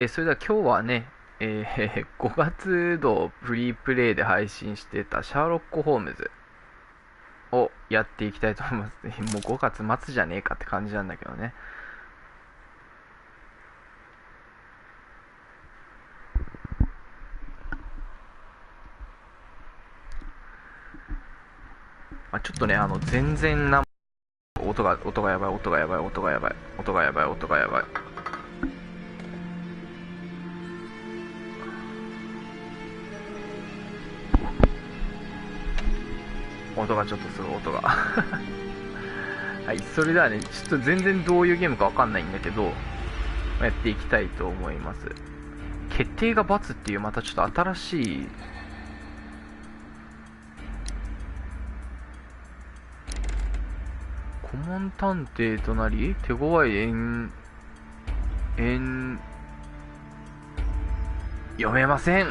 それでは今日はね、5月度フリープレイで配信してたシャーロックホームズをやっていきたいと思います。もう5月末じゃねえかって感じなんだけどね。ちょっとね、全然音がやばい、音がやばい、音がやばい、音がやばい、音がやばい。音がちょっとすごい、音が。はい、それではね、ちょっと全然どういうゲームかわかんないんだけど、やっていきたいと思います。決定が×っていうまたちょっと新しい顧問探偵となり手強い読めません。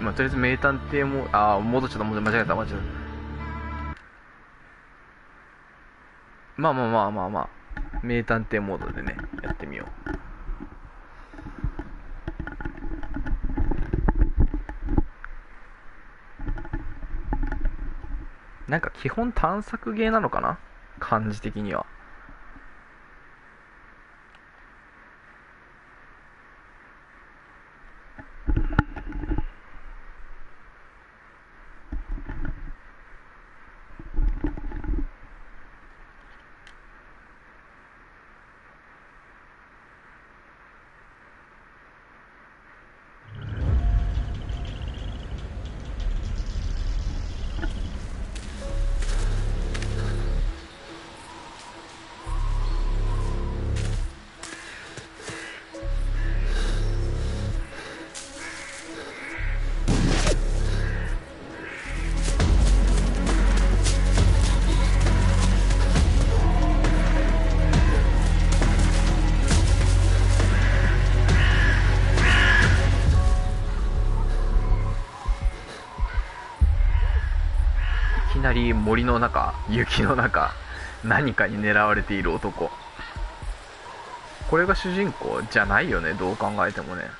まあ、とりあえず名探偵も戻っちゃった、間違えた。まあ名探偵モードでねやってみよう。なんか基本探索ゲーなのかな、感じ的には。いきなり森の中、雪の中、何かに狙われている男。これが主人公じゃないよね、どう考えてもね。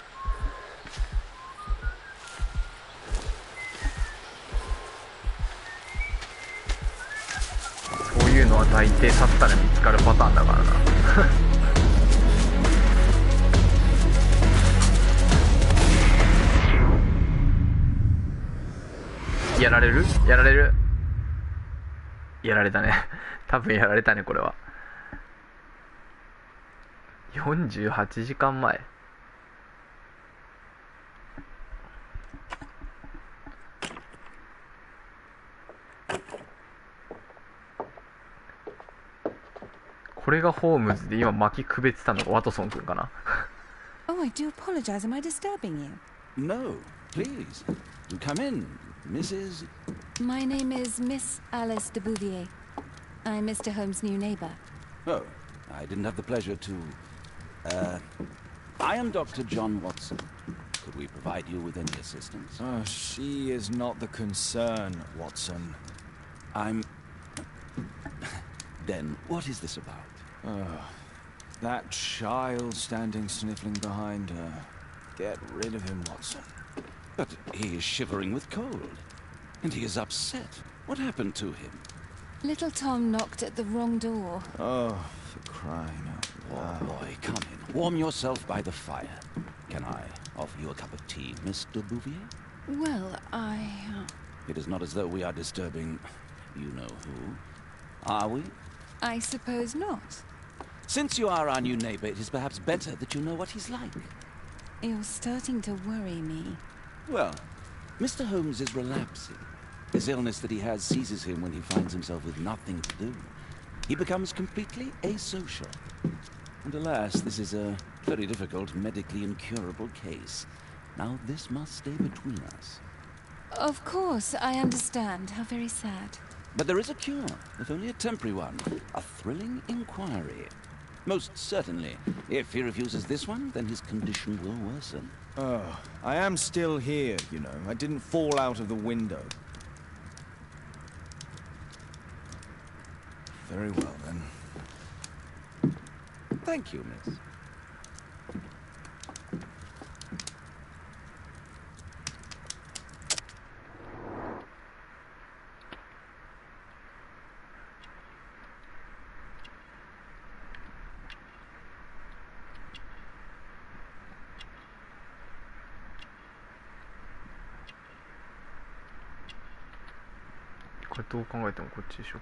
そういうのは大抵去ったら見つかるパターンだからな。やられるやられたね。多分やられたね、これは。48時間前。これがホームズで今巻きくべてたのがワトソン君かな。Oh, I do apologize. Am I disturbing you? No, please. Come in, Mrs. My name is Miss Alice de Bouvier. I'm Mr. Holmes' new neighbor. Oh, I didn't have the pleasure to... I am Dr. John Watson. Could we provide you with any assistance? Oh, she is not the concern, Watson. I'm... Then, what is this about? That child standing sniffling behind her. Get rid of him, Watson. But he is shivering with cold. And he is upset. What happened to him? Little Tom knocked at the wrong door. Oh, for crying out loud. Oh, boy, come in. Warm yourself by the fire. Can I offer you a cup of tea, Mr. Bouvier? Well, It is not as though we are disturbing you-know-who. Are we? I suppose not. Since you are our new neighbor, it is perhaps better that you know what he's like. You're starting to worry me. Well, Mr. Holmes is relapsing. This illness that he has seizes him when he finds himself with nothing to do. He becomes completely asocial. And alas, this is a very difficult, medically incurable case. Now this must stay between us. Of course, I understand. How very sad. But there is a cure, if only a temporary one. A thrilling inquiry. Most certainly. If he refuses this one, then his condition will worsen. Oh, I am still here, you know. I didn't fall out of the window. Very well, then. Thank you, miss. これどう考えてもこっちでしょ。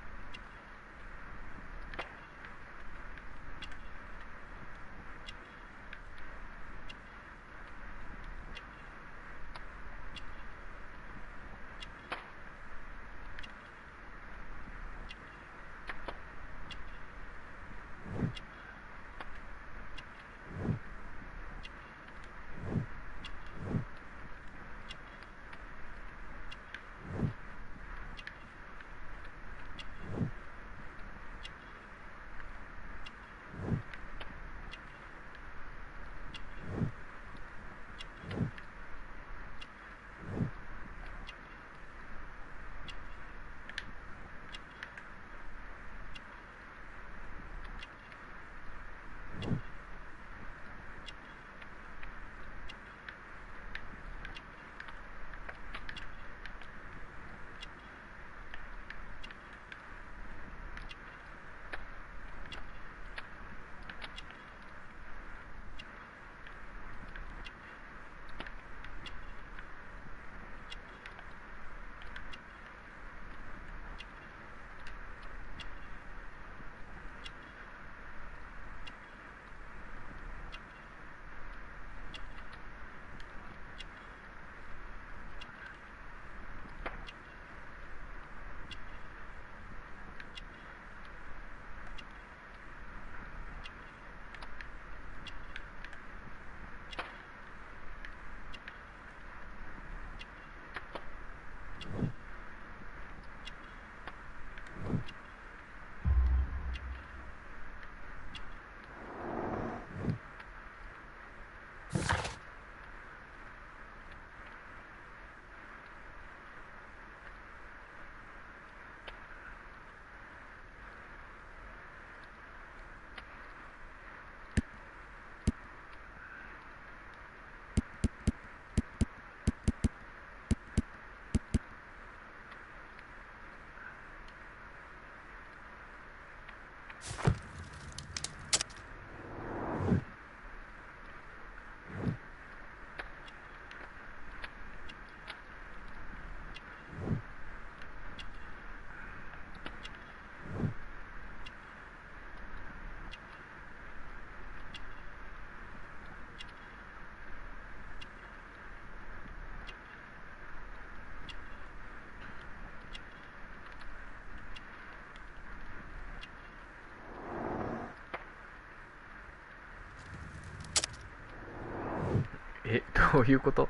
どういうこと？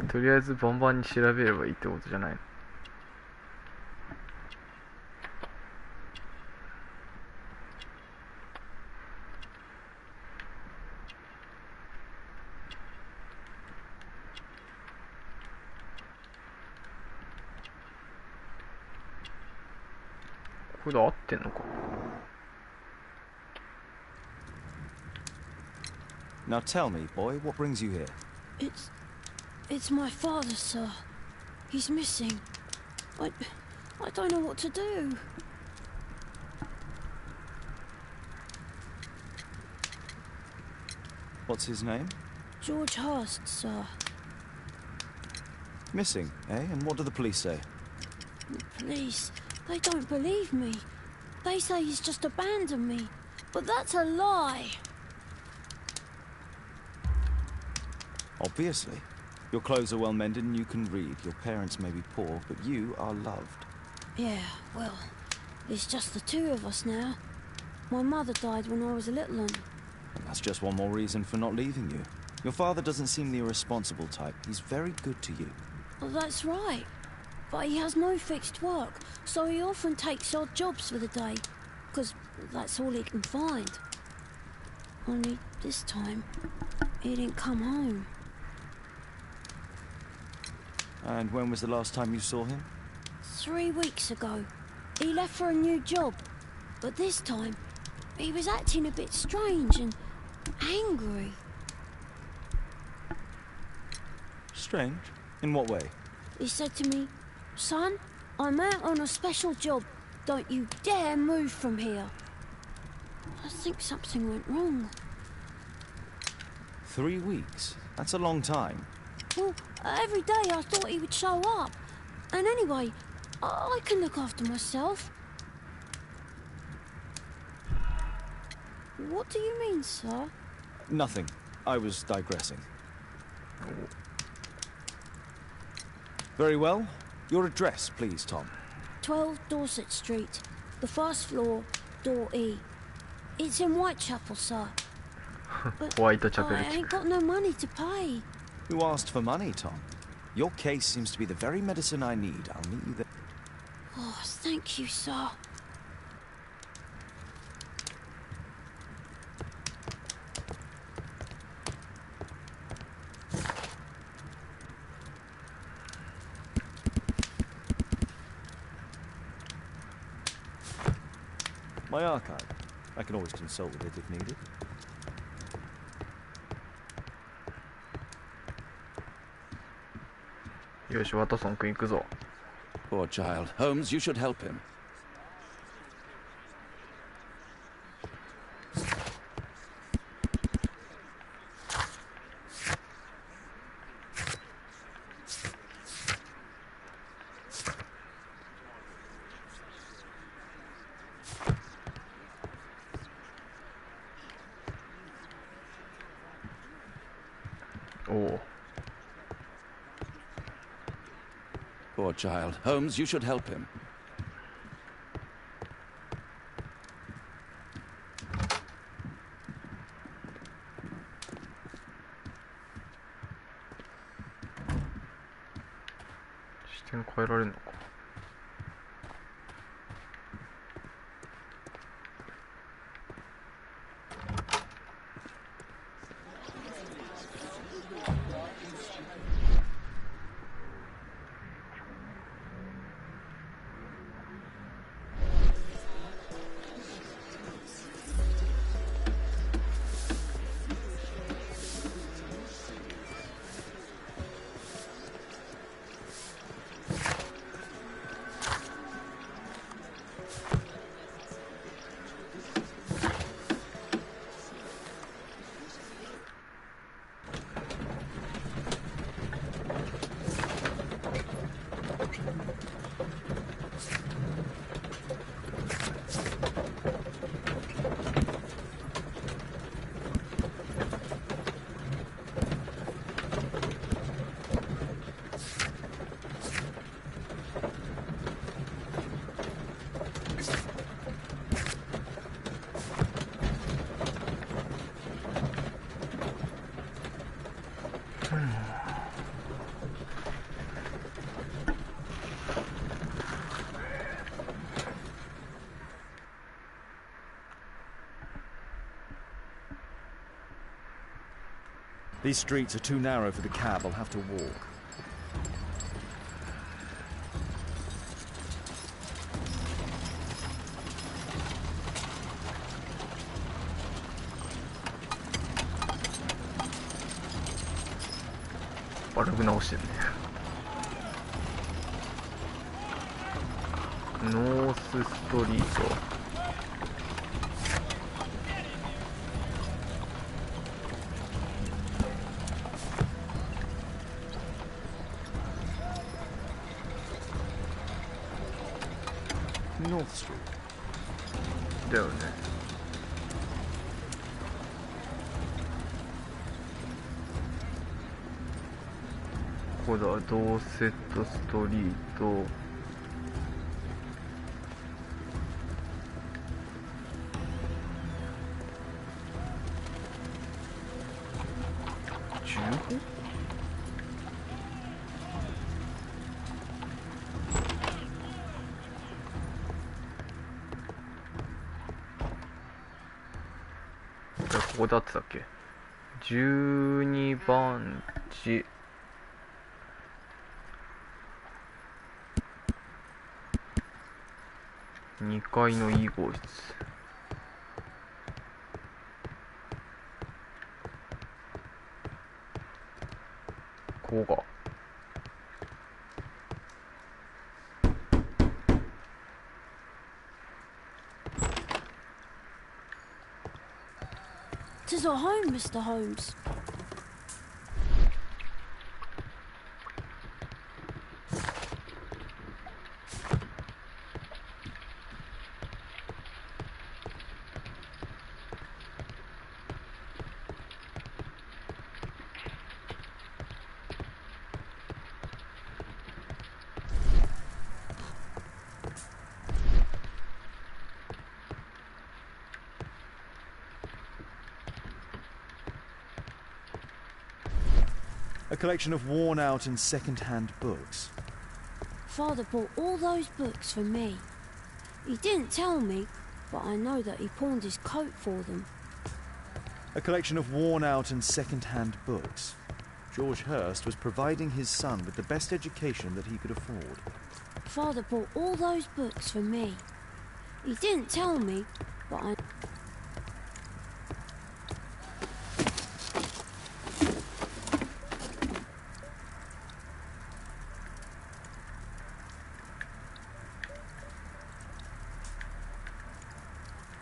とりあえずバンバンに調べればいいってことじゃないの？これで合ってんのか？ Now tell me, boy, what brings you here? It's my father, sir. He's missing. I don't know what to do. What's his name? George Hurst, sir. Missing, eh? And what do the police say? The police, they don't believe me. They say he's just abandoned me. But that's a lie. Obviously. Your clothes are well mended and you can read. Your parents may be poor, but you are loved. Yeah, well, it's just the two of us now. My mother died when I was a little one. And that's just one more reason for not leaving you. Your father doesn't seem the irresponsible type. He's very good to you. Well, that's right. But he has no fixed work, so he often takes odd jobs for the day. Because that's all he can find. Only this time, he didn't come home. And when was the last time you saw him? 3 weeks ago. He left for a new job. But this time, he was acting a bit strange and angry. Strange? In what way? He said to me, "Son, I'm out on a special job. Don't you dare move from here." I think something went wrong. 3 weeks? That's a long time. Well, every day I thought he would show up. And anyway, I can look after myself. What do you mean, sir? Nothing. I was digressing. Very well. Your address, please, Tom. 12 Dorset Street, the first floor, door E. It's in Whitechapel, sir. But Whitechapel. I ain't got no money to pay. Who asked for money, Tom? Your case seems to be the very medicine I need. I'll meet you there. Oh, thank you, sir. My archive. I can always consult with it if needed. Yoshi, ワトソン君行くぞ。 Poor child. Holmes, you should help him. Oh. Poor child. Holmes, you should help him. Stem 変えられるのか。These streets are too narrow for the cab. I'll have to walk.バルブ直してるね。ノースストリート。North Street. だよね。ここだ、ドーセットストリート。15？ここだってたっけ。12番地。2階の2号室。こうか。'Tis our home, Mr. Holmes. A collection of worn-out and second-hand books. Father bought all those books for me. He didn't tell me, but I know that he pawned his coat for them. A collection of worn-out and second-hand books. George Hurst was providing his son with the best education that he could afford. Father bought all those books for me. He didn't tell me, but I...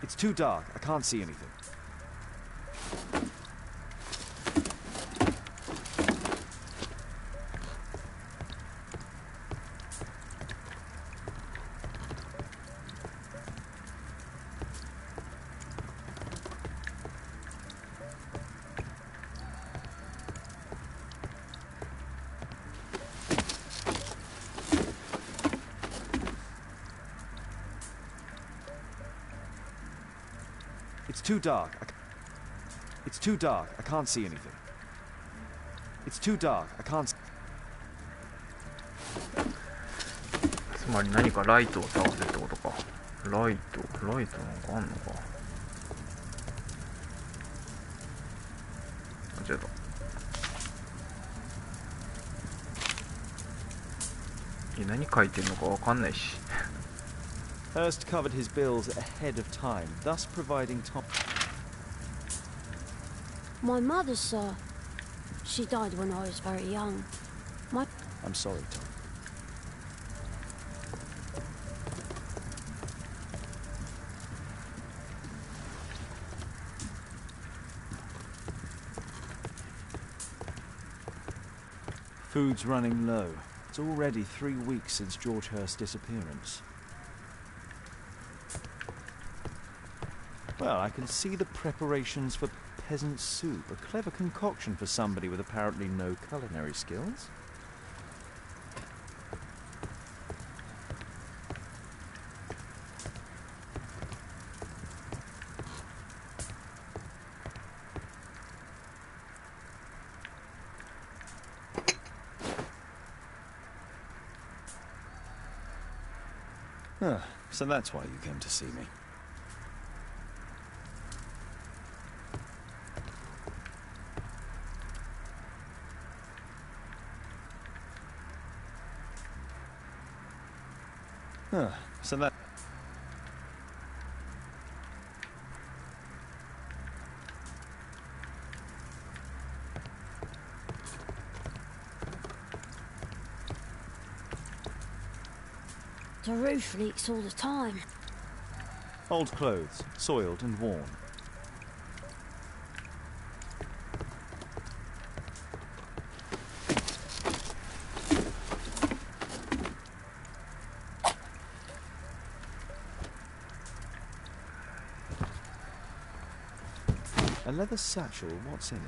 It's too dark. I can't see anything. It's too dark. It's too dark. I can't see anything. It's too dark. I can't. つまり何かライトを探せってことか。ライトなんかあんのか。間違えた。何書いてんのかわかんないし。Hurst covered his bills ahead of time, thus providing Tom. My mother, sir. She died when I was very young. I'm sorry, Tom. Food's running low. It's already 3 weeks since George Hurst's disappearance. Well, I can see the preparations for peasant soup, a clever concoction for somebody with apparently no culinary skills. So that's why you came to see me. So that... The roof leaks all the time. Old clothes, soiled and worn. A leather satchel, what's in it?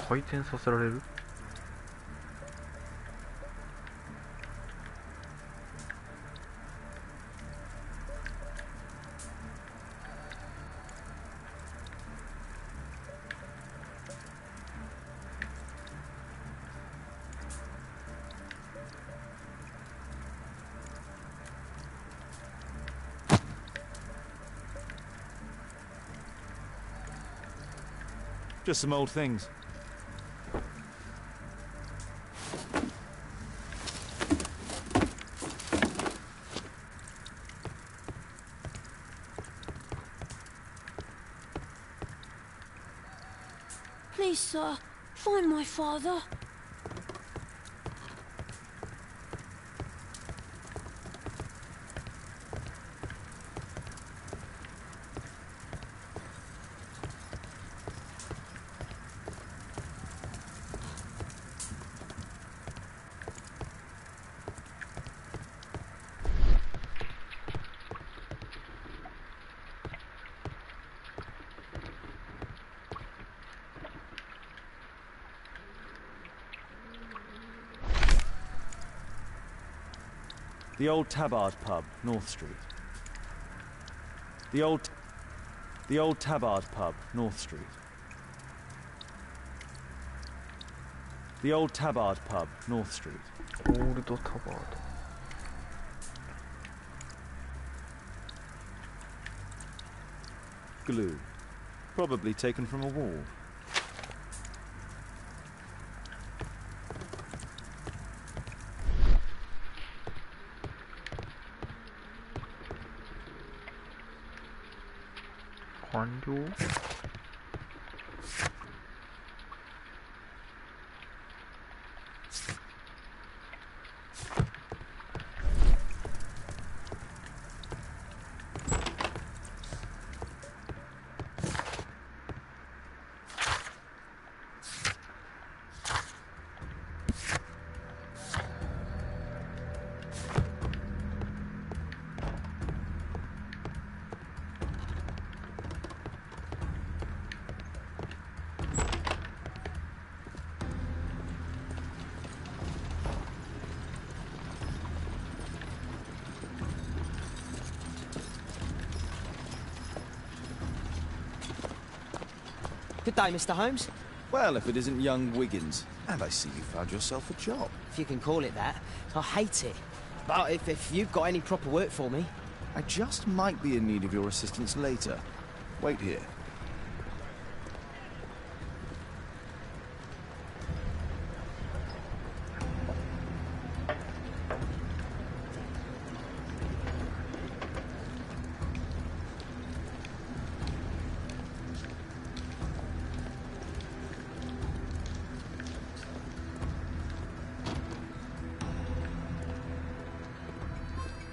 「回転させられる」Just some old things. Please, sir, find my father. The old Tabard pub, North Street. The old Tabard pub, North Street. The old Tabard pub, North Street. Old Tabard. Glue. Probably taken from a wall. 완료. Good day, Mr. Holmes. Well, if it isn't young Wiggins. And I see you found yourself a job. If you can call it that. I hate it. But if you've got any proper work for me... I just might be in need of your assistance later. Wait here.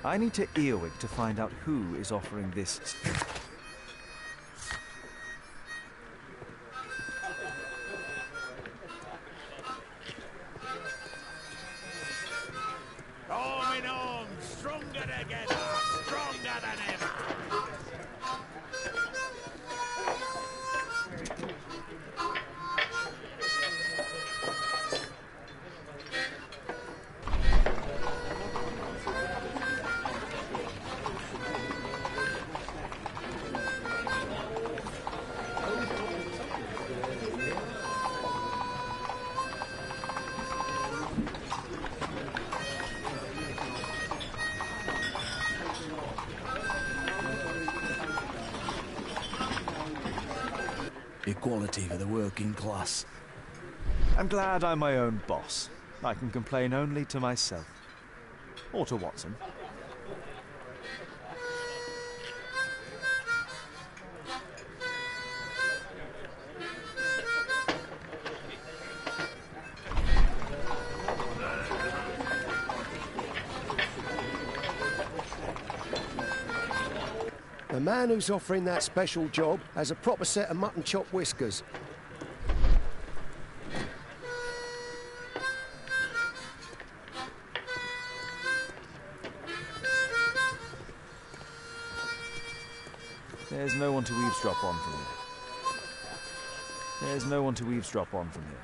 I need to earwig to find out who is offering this. Going on, stronger together, stronger than ever. Equality for the working class. I'm glad I'm my own boss. I can complain only to myself. Or to Watson. The man who's offering that special job has a proper set of mutton chop whiskers. There's no one to eavesdrop on from here. There's no one to eavesdrop on from here.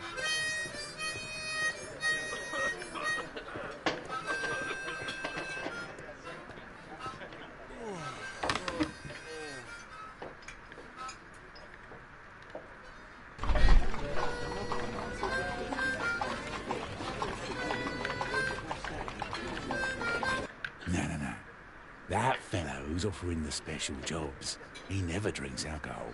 No. That fellow who's offering the special jobs, he never drinks alcohol.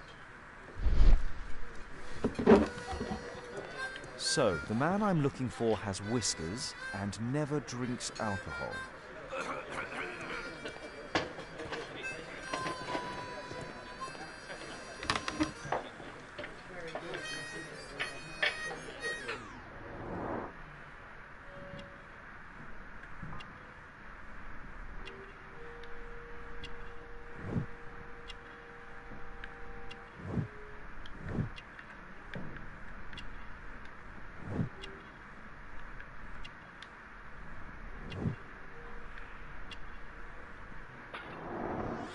So, the man I'm looking for has whiskers and never drinks alcohol.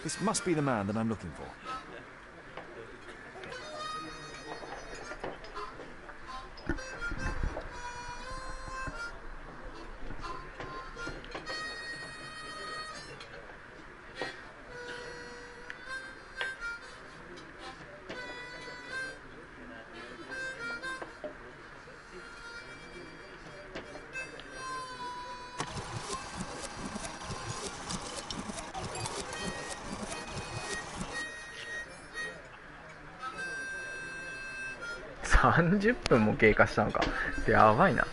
This must be the man that I'm looking for.30分も経過したのか。やばいな。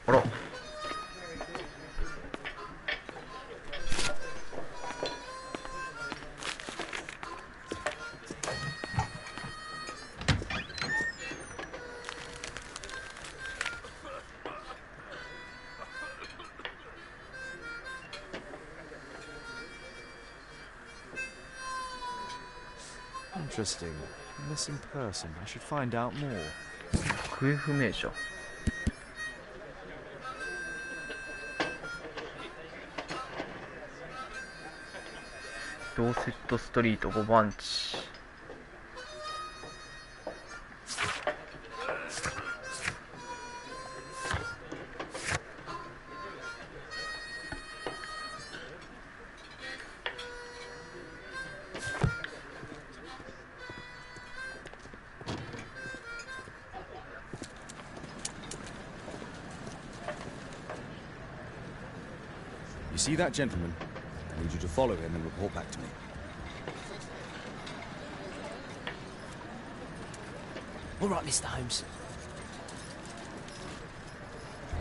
あら。Interesting. Missing person. I should find out more. 行方不明者。ドーセットストリート5番地。You see that gentleman? I need you to follow him and report back to me. All right, Mr. Holmes.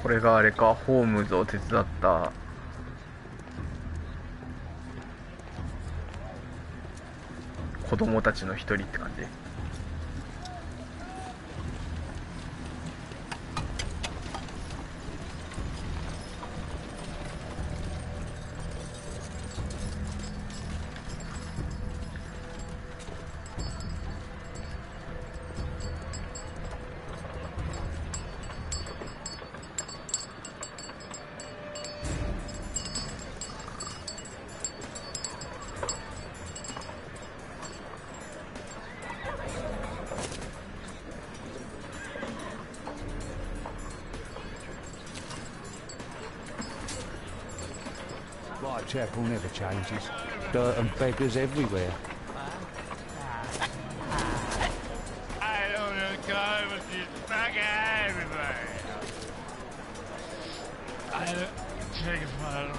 これがあれか、ホームズを手伝った子供たちの一人って感じ。Whitechapel never changes. Dirt and beggars everywhere. I don't know, God, with this fucking everybody. I don't take it for a look.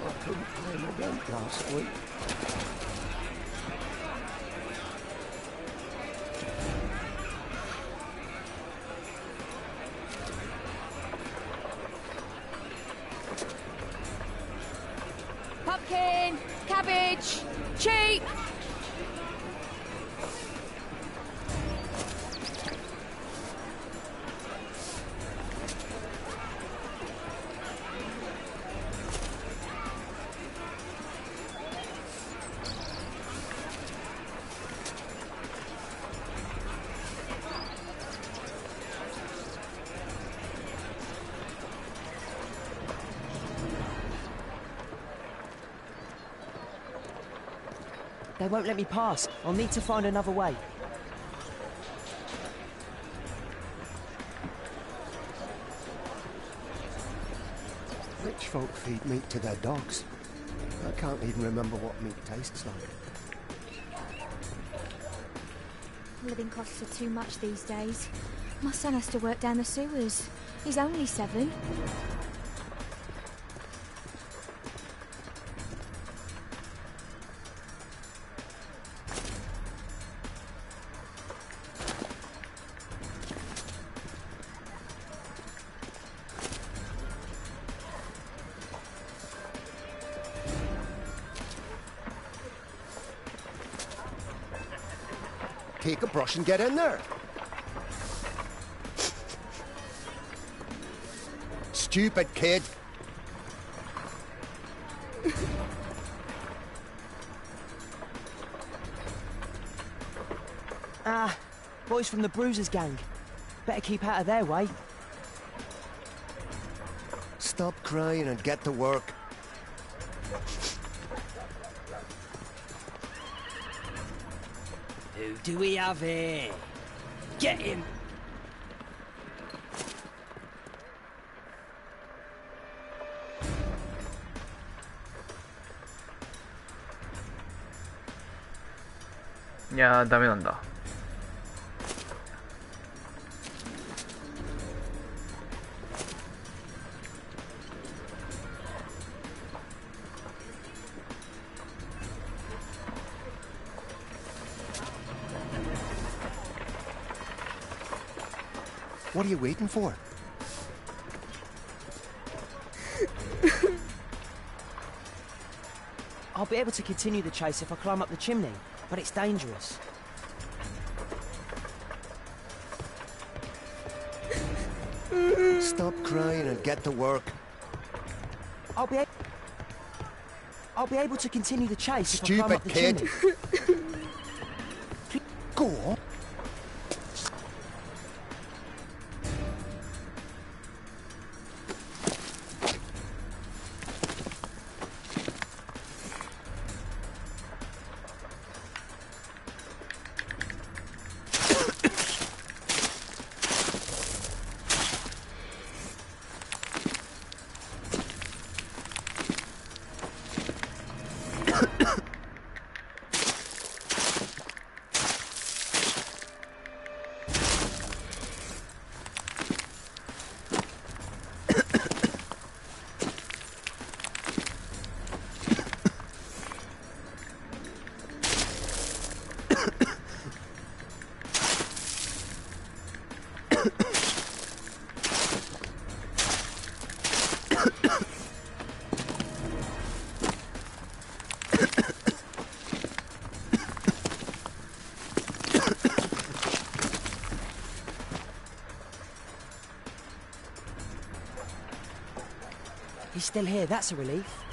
I couldn't find a boat last week. Pumpkin, cabbage, cheap. They won't let me pass. I'll need to find another way. Rich folk feed meat to their dogs. I can't even remember what meat tastes like. Living costs are too much these days. My son has to work down the sewers. He's only 7. take a brush and get in there. Stupid kid. Boys from the Bruisers gang. Better keep out of their way. Stop crying and get to work. Who do we have here? Get him!いやーダメなんだ。What are you waiting for? I'll be able to continue the chase if I climb up the chimney, but it's dangerous. Stop crying and get to work. I'll be able to continue the chase if I climb up the Stupid chimney. kid. Go on. He's still here, that's a relief.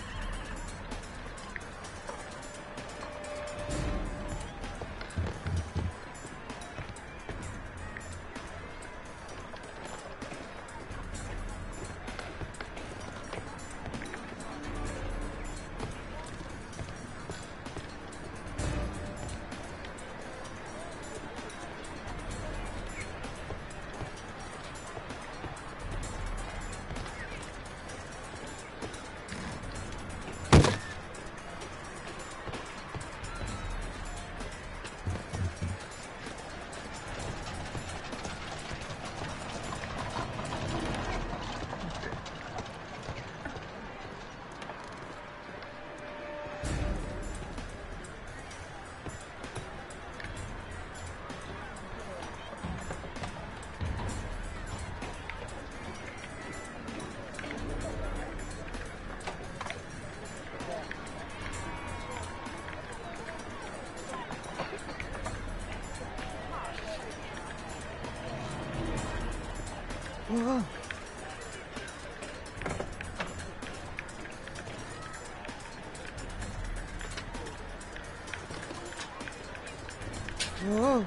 Whoa. Whoa.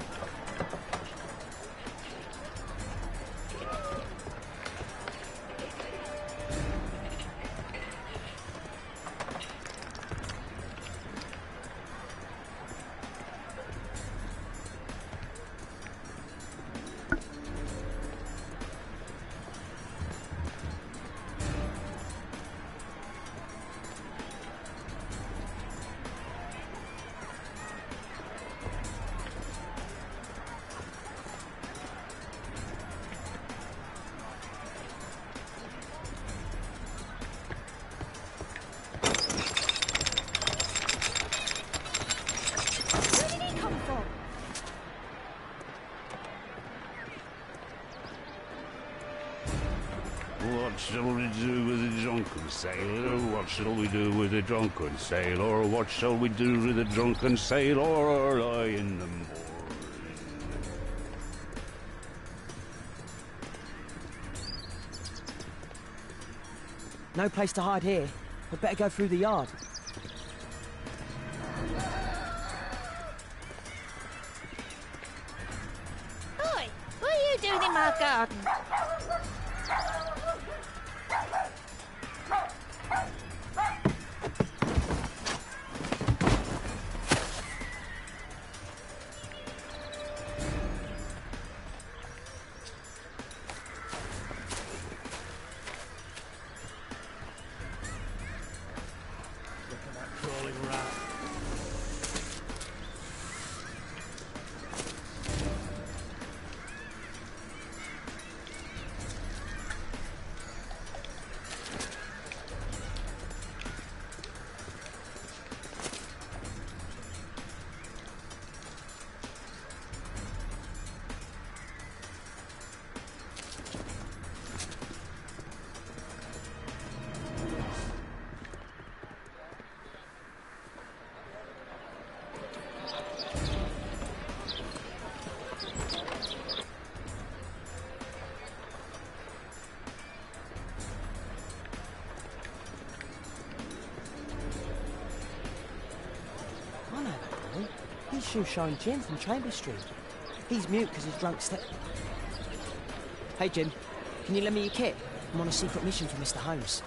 What shall we do with a drunken sailor? What shall we do with a drunken sailor? What shall we do with a drunken sailor early in the morning? No place to hide here. We'd better go through the yard. Oi, what are you doing in my garden? He's Shoe Shine Jim from Chamber Street. He's mute because he's drunk Hey, Jim. Can you lend me your kit? I'm on a secret mission for Mr. Holmes.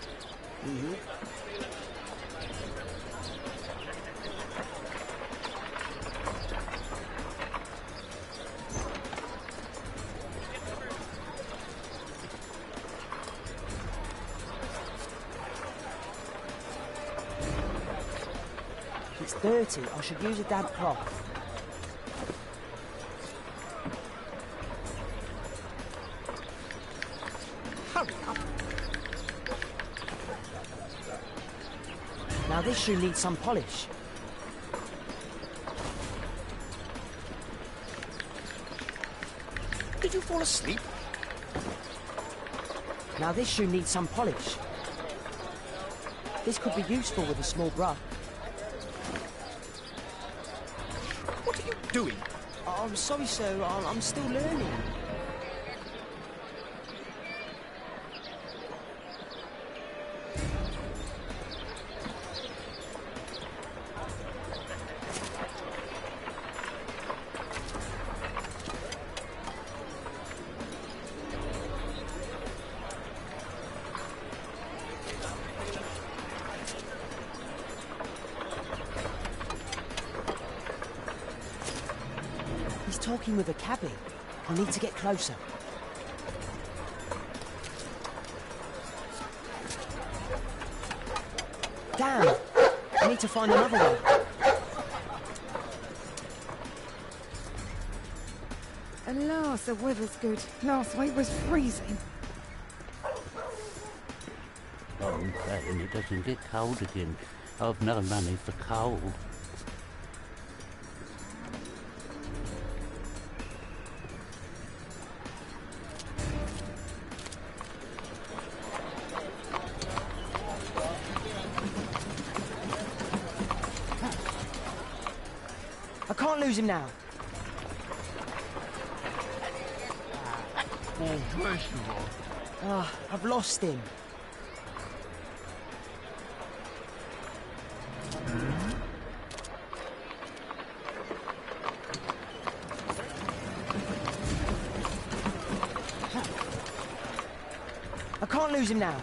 It's dirty. I should use a damp cloth. Hurry up. Now this shoe needs some polish. Did you fall asleep? Now this shoe needs some polish. This could be useful with a small brush. What are you doing? Oh, I'm sorry, sir. I'm still learning. He's talking with a cabbie. I need to get closer. Damn! I need to find another way. At last the weather's good. Last week was freezing. Oh, and it doesn't get cold again. I've no money for coal. I can't lose him now. Oh, first of all. Ah, I've lost him. I can't lose him now.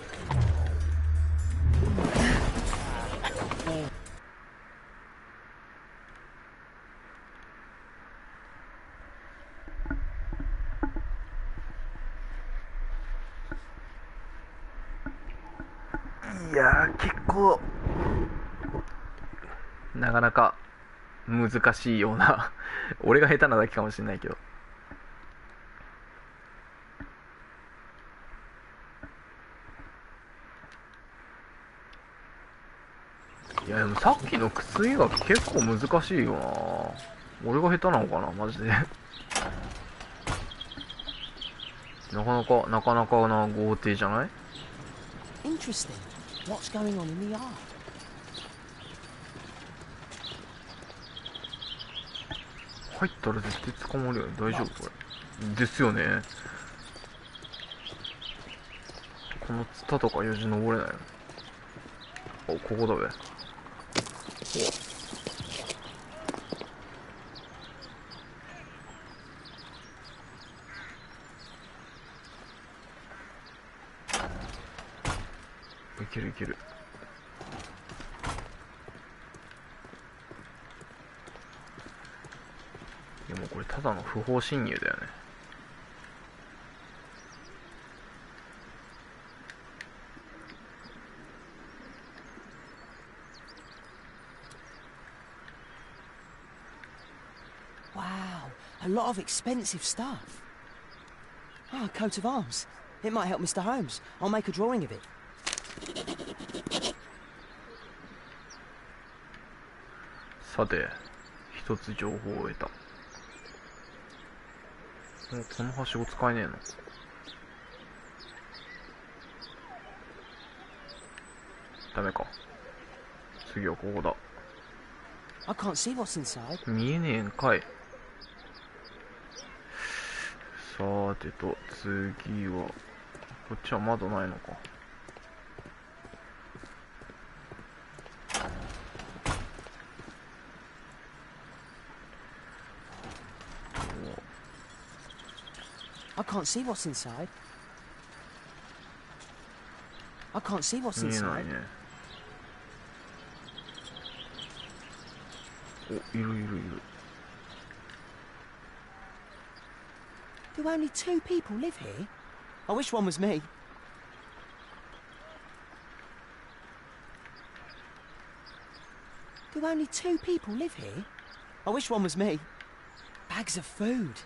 いやー、結構なかなか難しいような俺が下手なだけかもしれないけど、いやでもさっきの靴以外結構難しいよな。俺が下手なのかなマジでなかなかな豪邸じゃない？ Interesting. What's going on in the yard? 入ったら絶対捕まるよね。大丈夫これ？ですよね。このツタとかよじ登れないよ。お、ここだべ。お、いけるいける。でもこれただの不法侵入だよね。Wow, a lot of expensive stuff. Ah, a coat of arms. It might help Mr. Holmes. I'll make a drawing of it. さて、一つ情報を得た。もうこのはしご使えねえの？ダメか。次はここだ。I can't see what's inside. 見えねえんかい。さーてと、次は、こっちは窓ないのか。I can't see what's inside. I can't see what's 見えない inside. ね。お、いるいるいる。Do only 2 people live here? I wish one was me. Do only 2 people live here? I wish one was me. Bags of food.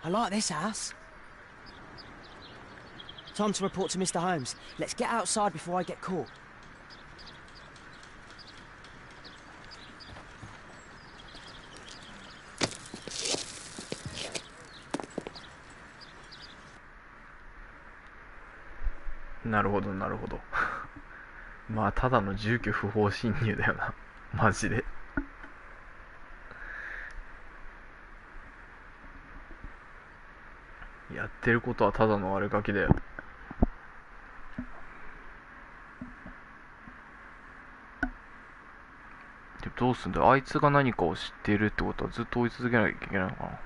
I like this house. Time to report to Mr. Holmes. Let's get outside before I get caught. .なるほどなるほど。まあただの住居不法侵入だよな。マジで。やってることはただの悪ガキだよ。でどうすんだよ。あいつが何かを知っているってことはずっと追い続けなきゃいけないのかな。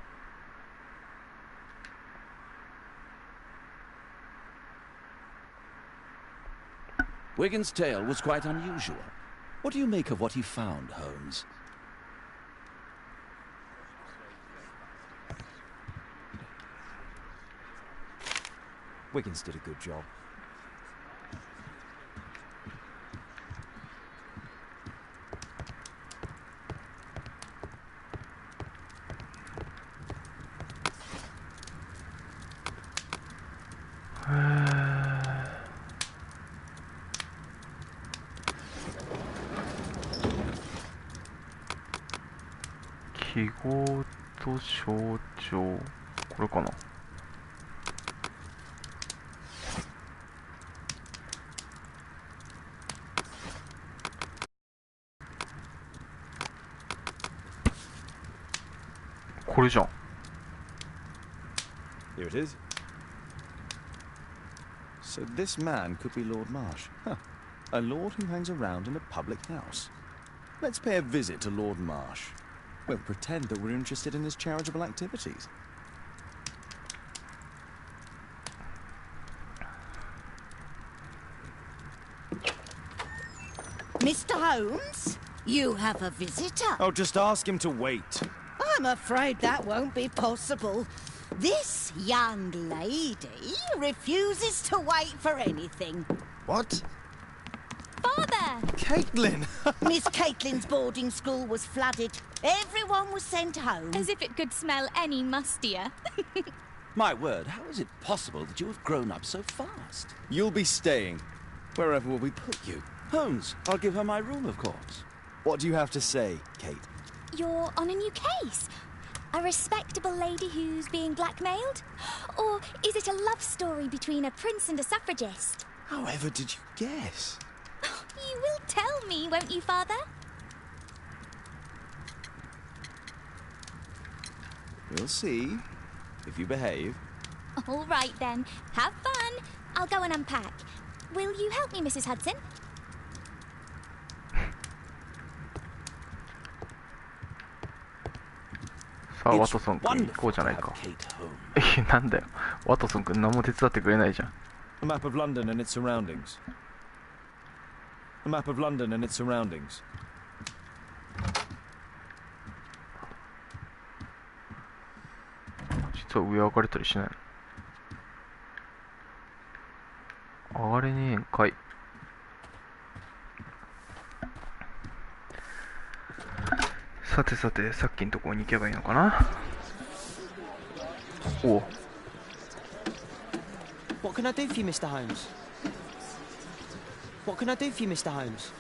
Wigan's tale was quite unusual. What do you make of what he found, Holmes? Wiggins did a good job. .記号と象徴、これかな。これじゃん。 Here it is. So this man could be Lord Marsh. Huh. A lord who hangs around in a public house. Let's pay a visit to Lord Marsh. We'll pretend that we're interested in his charitable activities. Mr. Holmes, you have a visitor. Oh, just ask him to wait. I'm afraid that won't be possible. This young lady refuses to wait for anything. What? Father! Caitlin! Miss Caitlin's boarding school was flooded. Everyone was sent home. As if it could smell any mustier. My word, how is it possible that you have grown up so fast? You'll be staying. Wherever will we put you? Holmes, I'll give her my room, of course. What do you have to say, Kate? You're on a new case. A respectable lady who's being blackmailed? Or is it a love story between a prince and a suffragist? However did you guess? You will tell me, won't you, Father? We'll see, if you behave. All right, then. Have fun. I'll go and unpack. Will you help me, Mrs. Hudson? さあワトソン君行こうじゃないか。なんだよ、ワトソン君何も手伝ってくれないじゃん。 A map of London and its surroundings. A map of London and its surroundings. 実は上上がれたりしないの？上がれねえんかい。さてさて、さっきのところに行けばいいのかな。おう。 What can I do for you, Mr. Holmes? What can I do for you, Mr. Holmes?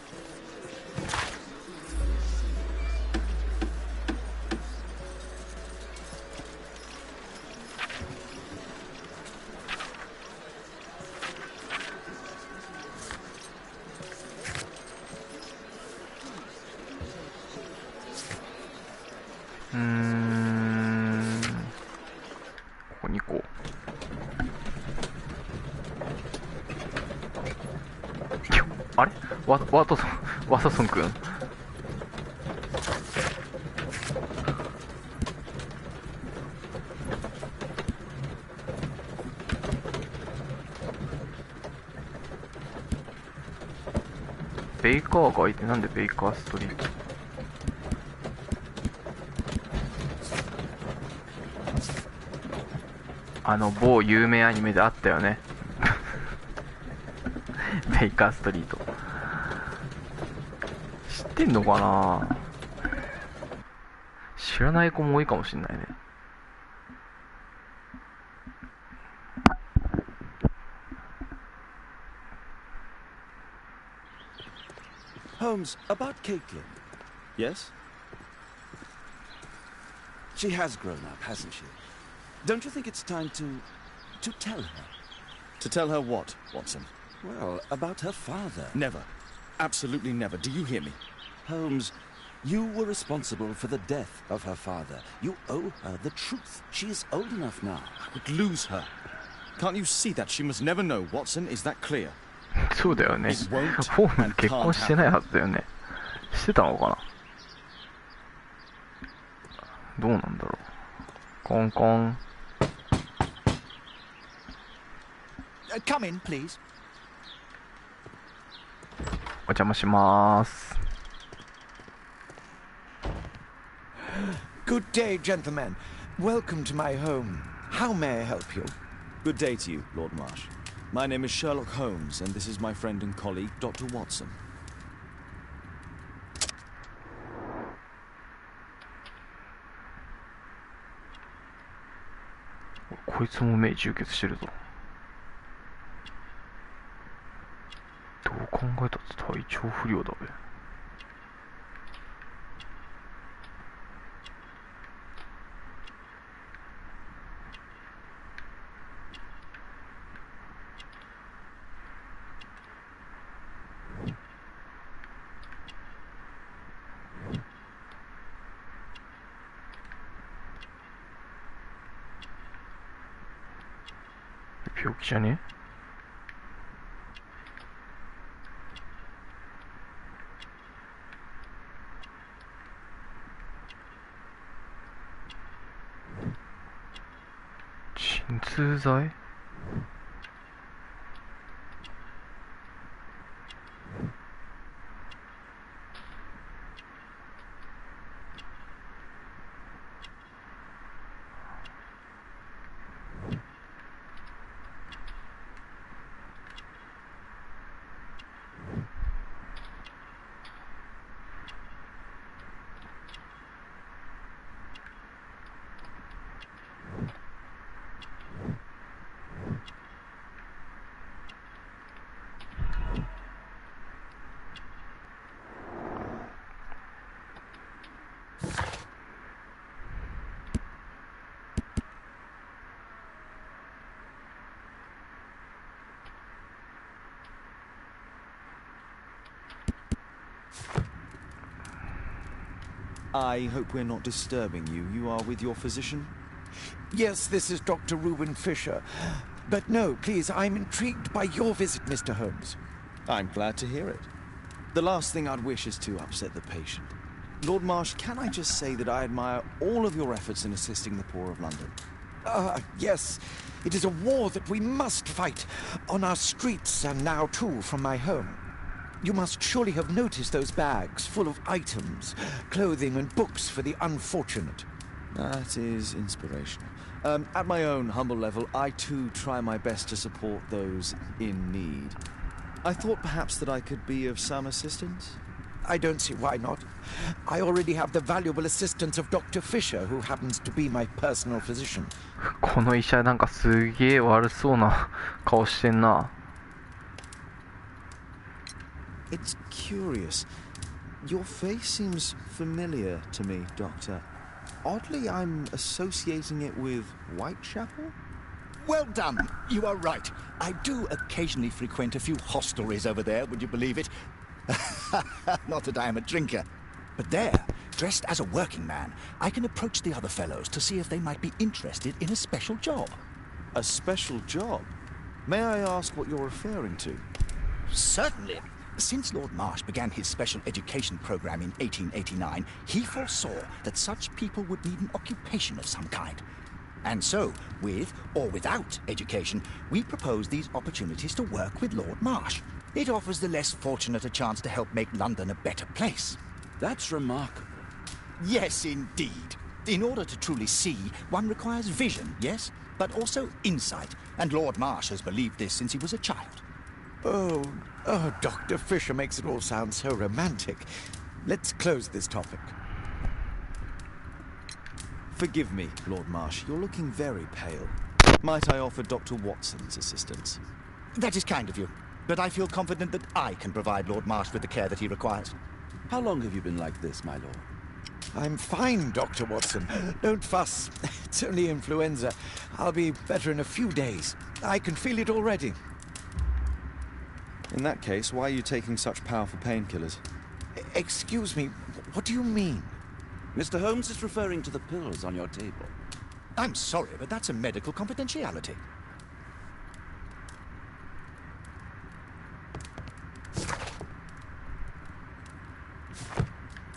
ここに行こう。あれ？ワトソン君。ベイカーがいて、なんでベイカーストリート？某有名アニメであったよね。ベイカーストリート。知ってんのかな？知らない子も多いかもしんないね。Holmes, about Caitlin. Yes? She has grown up, hasn't she? Don't you think it's time to tell her? To tell her what, Watson? Well, about her father. Never. Absolutely never. Do you hear me? Holmes, you were responsible for the death of her father. You owe her the truth. She is old enough now. I would lose her. Can't you see that? She must never know, Watson. Is that clear? そうだよね。フォームズ結婚してないはずだよね。してたのかな？どうなんだろう。コンコン。Come in, please. お邪魔します。 Good day, gentlemen. Welcome to my home. How may I help you? Good day to you, Lord Marsh. My name is Sherlock Holmes, and this is my friend and colleague, Dr. Watson. こいつも目充血してるぞ。どう考えたって体調不良だべ。病気じゃね？鎮痛剤？I hope we're not disturbing you. You are with your physician? Yes, this is Dr. Reuben Fisher. But no, please, I'm intrigued by your visit, Mr. Holmes. I'm glad to hear it. The last thing I'd wish is to upset the patient. Lord Marsh, can I just say that I admire all of your efforts in assisting the poor of London? Yes. It is a war that we must fight, on our streets and now too from my home. You must surely have noticed those bags full of items, clothing and books for the unfortunate. That is inspirational. At my own humble level, I too try my best to support those in need. I thought perhaps that I could be of some assistance. I don't see why not. I already have the valuable assistance of Dr. Fisher, who happens to be my personal physician. この医者なんかすげえ悪そうな顔してんな。It's curious. Your face seems familiar to me, Doctor. Oddly, I'm associating it with Whitechapel? Well done. You are right. I do occasionally frequent a few hostelries over there, would you believe it? Not that I am a drinker. But there, dressed as a working man, I can approach the other fellows to see if they might be interested in a special job. A special job? May I ask what you're referring to? Certainly. Since Lord Marsh began his special education program in 1889, he foresaw that such people would need an occupation of some kind. And so, with or without education, we propose these opportunities to work with Lord Marsh. It offers the less fortunate a chance to help make London a better place. That's remarkable. Yes, indeed. In order to truly see, one requires vision, yes? But also insight. And Lord Marsh has believed this since he was a child. Oh, Dr. Fisher makes it all sound so romantic. Let's close this topic. Forgive me, Lord Marsh. You're looking very pale. Might I offer Dr. Watson's assistance? That is kind of you. But I feel confident that I can provide Lord Marsh with the care that he requires. How long have you been like this, my lord? I'm fine, Dr. Watson. Don't fuss. It's only influenza. I'll be better in a few days. I can feel it already. In that case, why are you taking such powerful painkillers? Excuse me, what do you mean? Mr. Holmes is referring to the pills on your table. I'm sorry, but that's a medical confidentiality.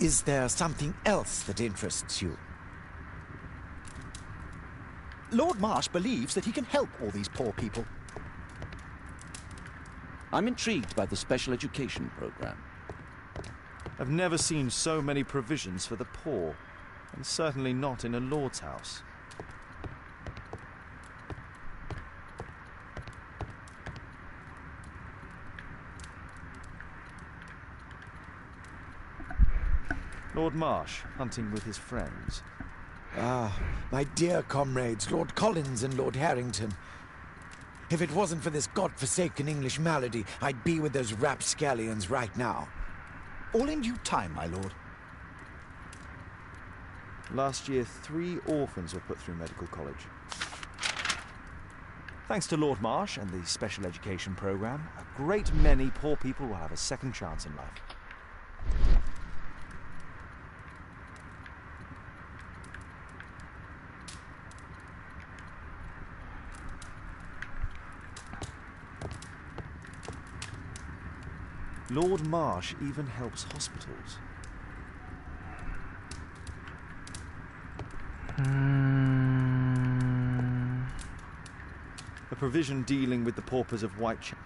Is there something else that interests you? Lord Marsh believes that he can help all these poor people. I'm intrigued by the special education program. I've never seen so many provisions for the poor, and certainly not in a lord's house. Lord Marsh, hunting with his friends. Ah, my dear comrades, Lord Collins and Lord Harrington. If it wasn't for this godforsaken English malady, I'd be with those rapscallions right now. All in due time, my lord. Last year, 3 orphans were put through medical college. Thanks to Lord Marsh and the special education program, a great many poor people will have a second chance in life. Lord Marsh even helps hospitals. A provision dealing with the paupers of Whitechapel.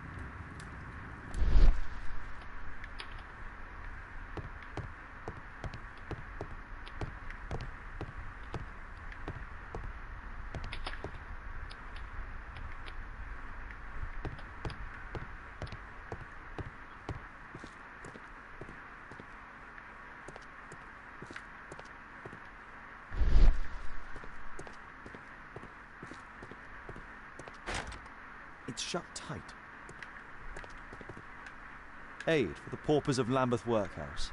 It's shut tight. Aid for the paupers of Lambeth Workhouse.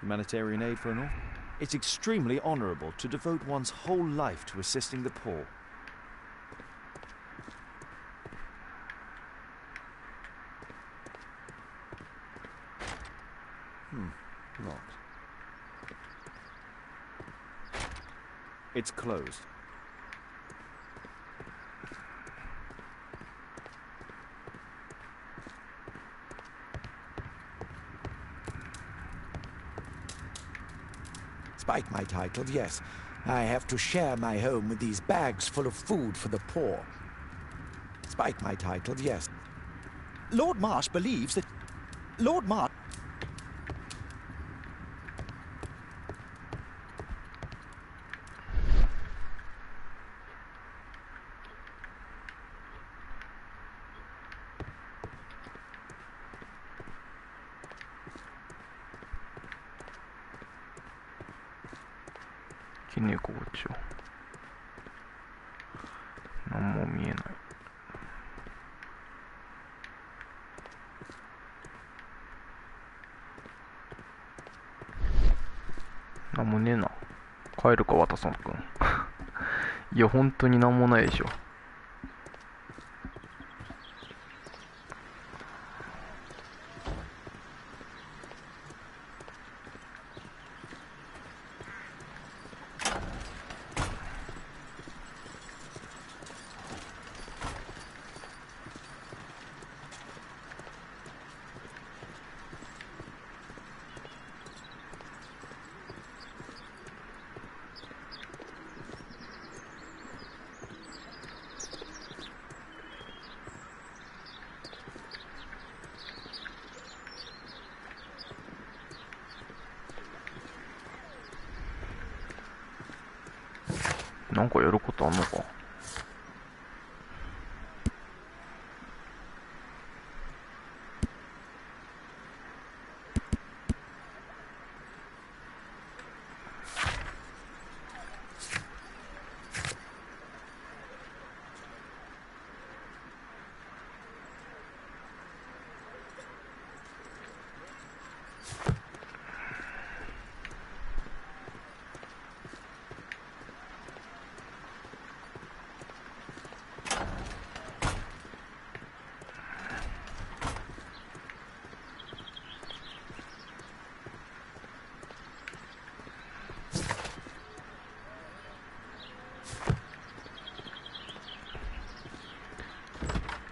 Humanitarian aid for an orphan. It's extremely honourable to devote one's whole life to assisting the poor. Locked. It's closed. Despite my title, yes, I have to share my home with these bags full of food for the poor. Despite my title, yes. Lord Marsh believes that... Lord Marsh... ねこっちは何も見えない。何もねえな。帰るかワタソンくんいや本当に何もないでしょ。なんかやることあんのか。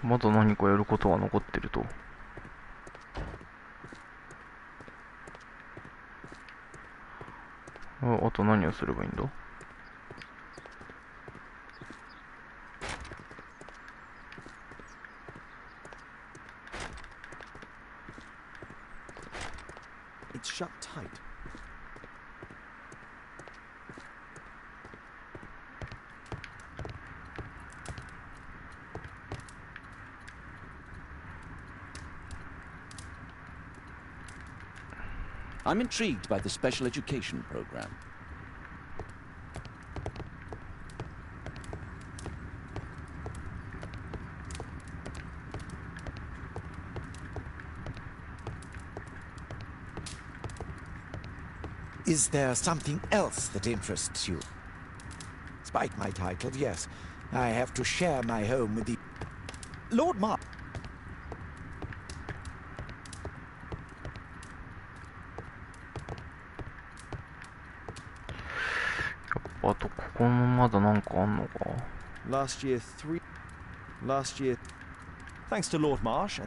まだ何かやることが残ってると。あと何をすればいいんだ。It's shut tight. I'm intrigued by the special education program. Is there something else that interests you? Despite my title, yes, I have to share my home with the... Lord Marsh... あとここもまだなんかあんのか。 Last year, thanks to Lord Marsh.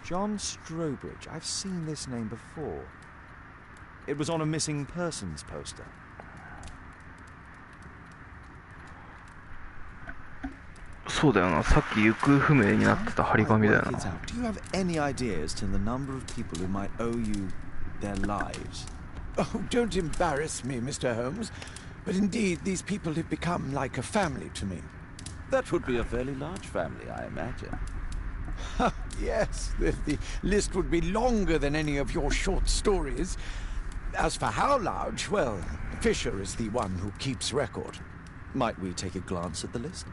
John Strobridge. I've seen this name before. It was on a missing persons poster. そうだよな。さっき行方不明になってた張り紙だよな。 Do you have any idea as to the number of people who might owe you their lives? Oh, don't embarrass me, Mr. Holmes. But indeed, these people have become like a family to me. That would be a fairly large family, I imagine. Yes, the list would be longer than any of your short stories. As for how large, well, Fisher is the one who keeps record. Might we take a glance at the list?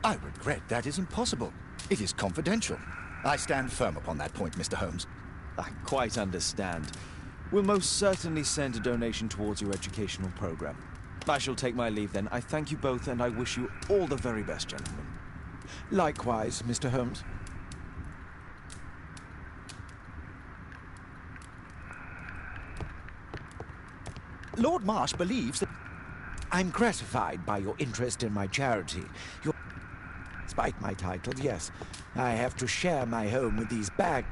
I regret that isn't possible. It is confidential. I stand firm upon that point, Mr. Holmes. I quite understand. We'll most certainly send a donation towards your educational program. I shall take my leave then. I thank you both, and I wish you all the very best, gentlemen. Likewise, Mr. Holmes. Lord Marsh believes that... I'm gratified by your interest in my charity. Despite my title, yes, I have to share my home with these bags.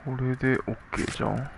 これで OK じゃん。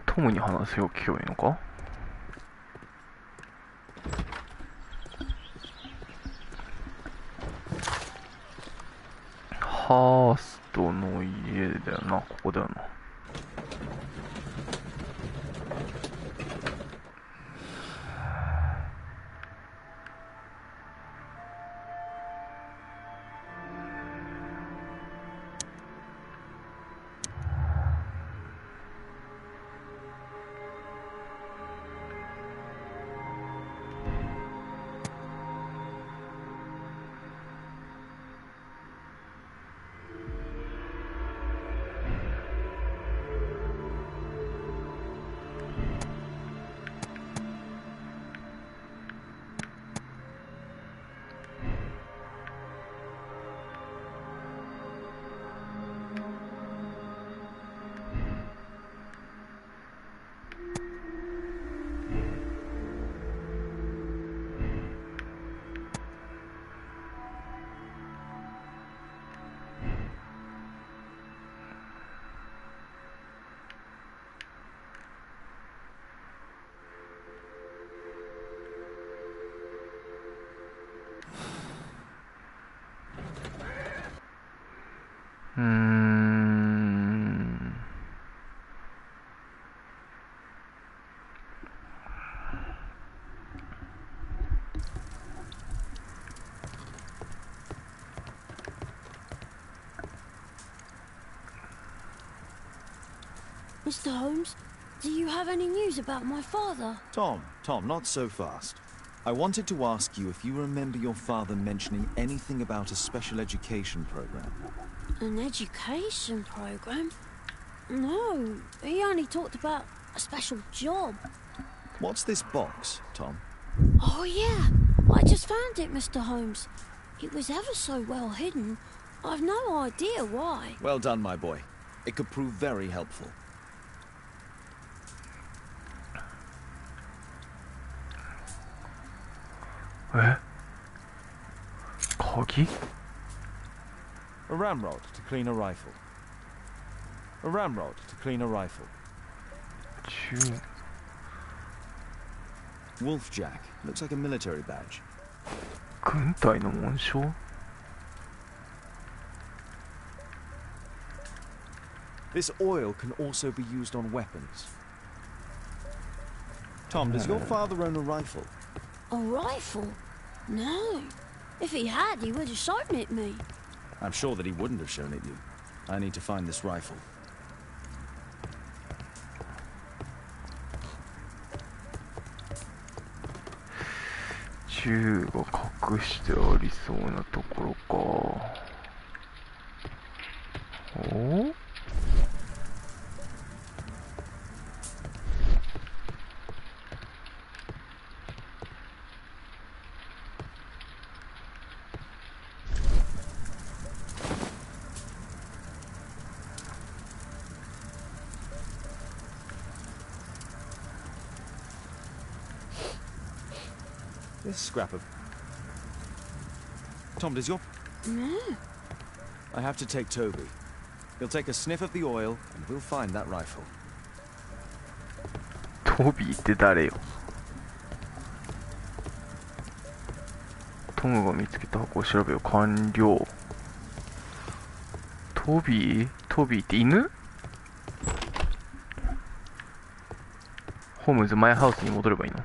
トムに話を聞けばいいのか。ハーストの家だよな、ここだよな。Mr. Holmes, do you have any news about my father? Tom, not so fast. I wanted to ask you if you remember your father mentioning anything about a special education program. An education program? No, he only talked about a special job. What's this box, Tom? Oh yeah, I just found it, Mr. Holmes. It was ever so well hidden. I've no idea why. Well done, my boy. It could prove very helpful. Coggy? A ramrod to clean a rifle. A ramrod to clean a rifle. Wolfjack. Looks like a military badge. 軍隊の紋章? This oil can also be used on weapons. Tom, does your father own a rifle? A rifle? No. If he had, he would have shown it me. I'm sure that he wouldn't have shown it you. I need to find this rifle.銃が隠してありそうなところか。お？This scrap of... Tom, does your... No. I have to take Toby. He'll take a sniff of the oil, and we'll find that rifle. トビーって誰よ。トムが見つけた箱を調べよう。完了。トビーって犬？ホームズマイハウスに戻ればいいの？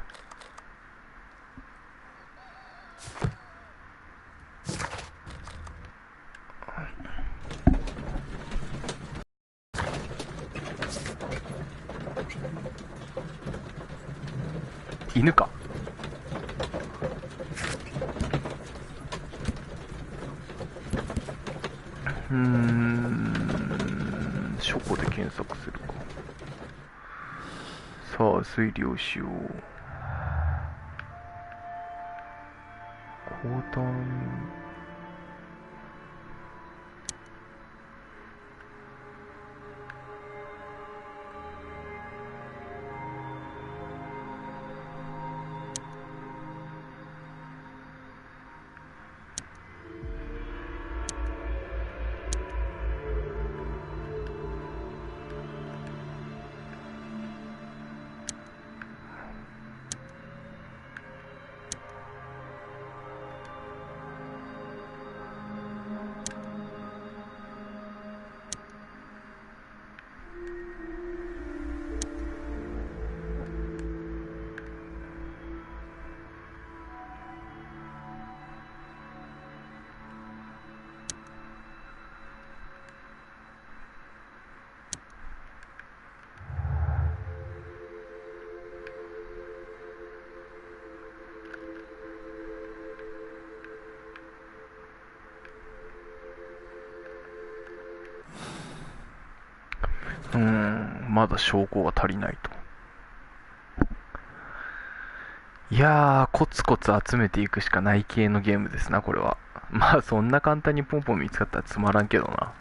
犬か。書庫で検索するか。さあ推理をしよう。交代。まだ証拠が足りないと。いやー、コツコツ集めていくしかない系のゲームですな、これは。まあ、そんな簡単にポンポン見つかったらつまらんけどな。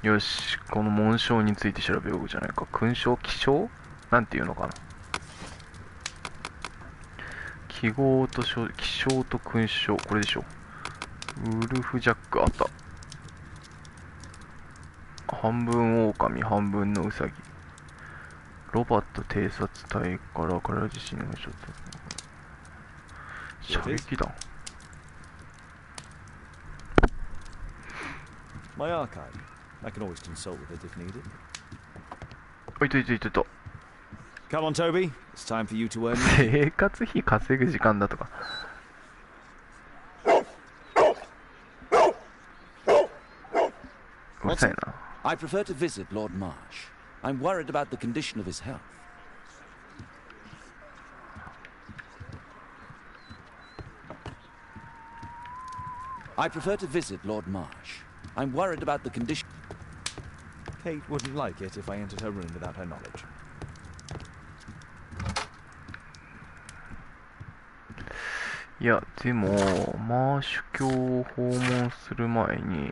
よし、この紋章について調べようじゃないか。勲章、記章なんていうのかな。記号と記章と勲章、これでしょ。ウルフジャックあった。半分狼、半分のウサギ。ロバット偵察隊から彼自身のちょっと射撃弾。My archive. I can always consult with it if needed. いたいたいたいた。Come on, Toby. It's time for you to earn. 生活費稼ぐ時間だとか。うるさいな。I prefer to visit Lord Marsh. I'm worried about the condition of his health. I prefer to visit Lord Marsh. I'm worried about the condition. Kate wouldn't like it if I entered her room without her knowledge. いや、でも、マーシュ教を訪問する前に、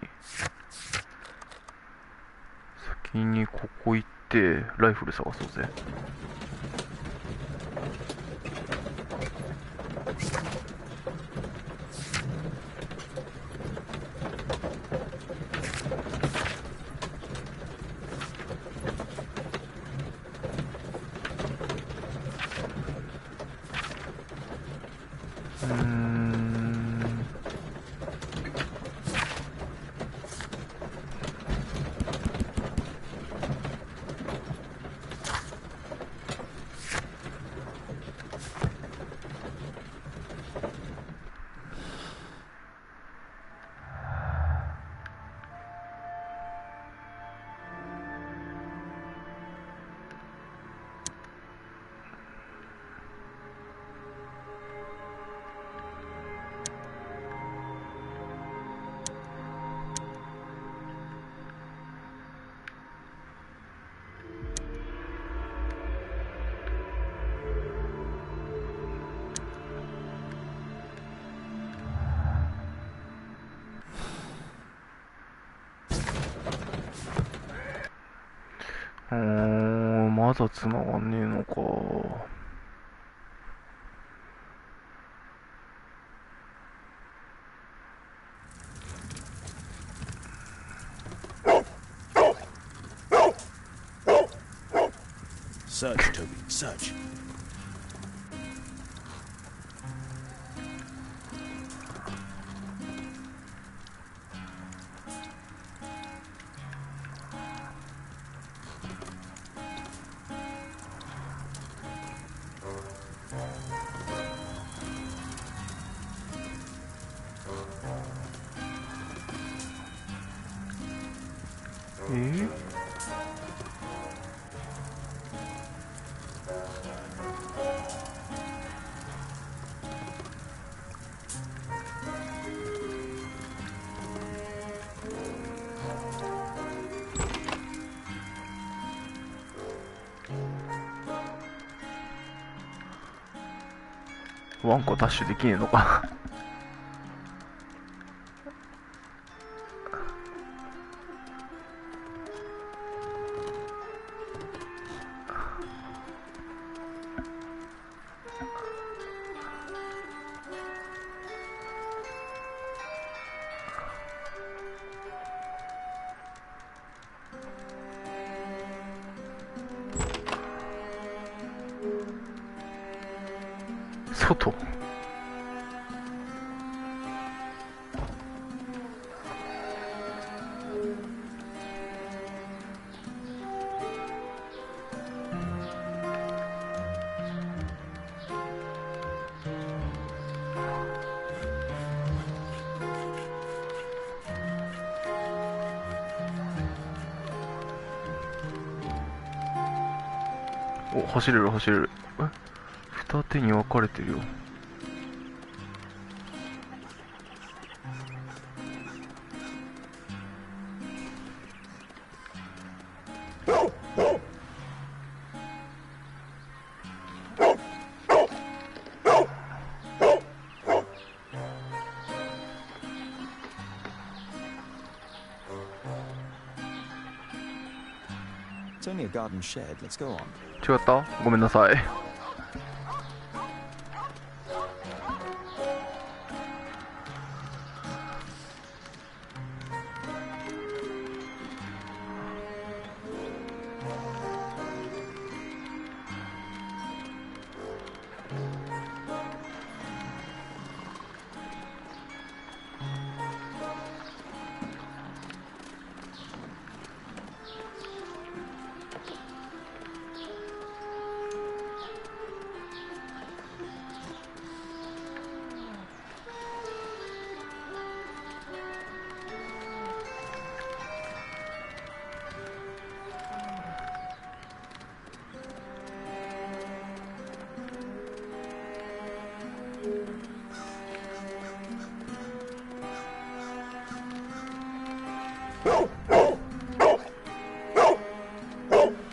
先にここ行って、ライフル探そうぜ。まだ繋がんねえのか。Search, Toby, search. ワンコダッシュできねえのか。外。お、走れる走れる。二手に分かれてるよ。It's only a garden shed. Let's go on. 違った？ごめんなさい。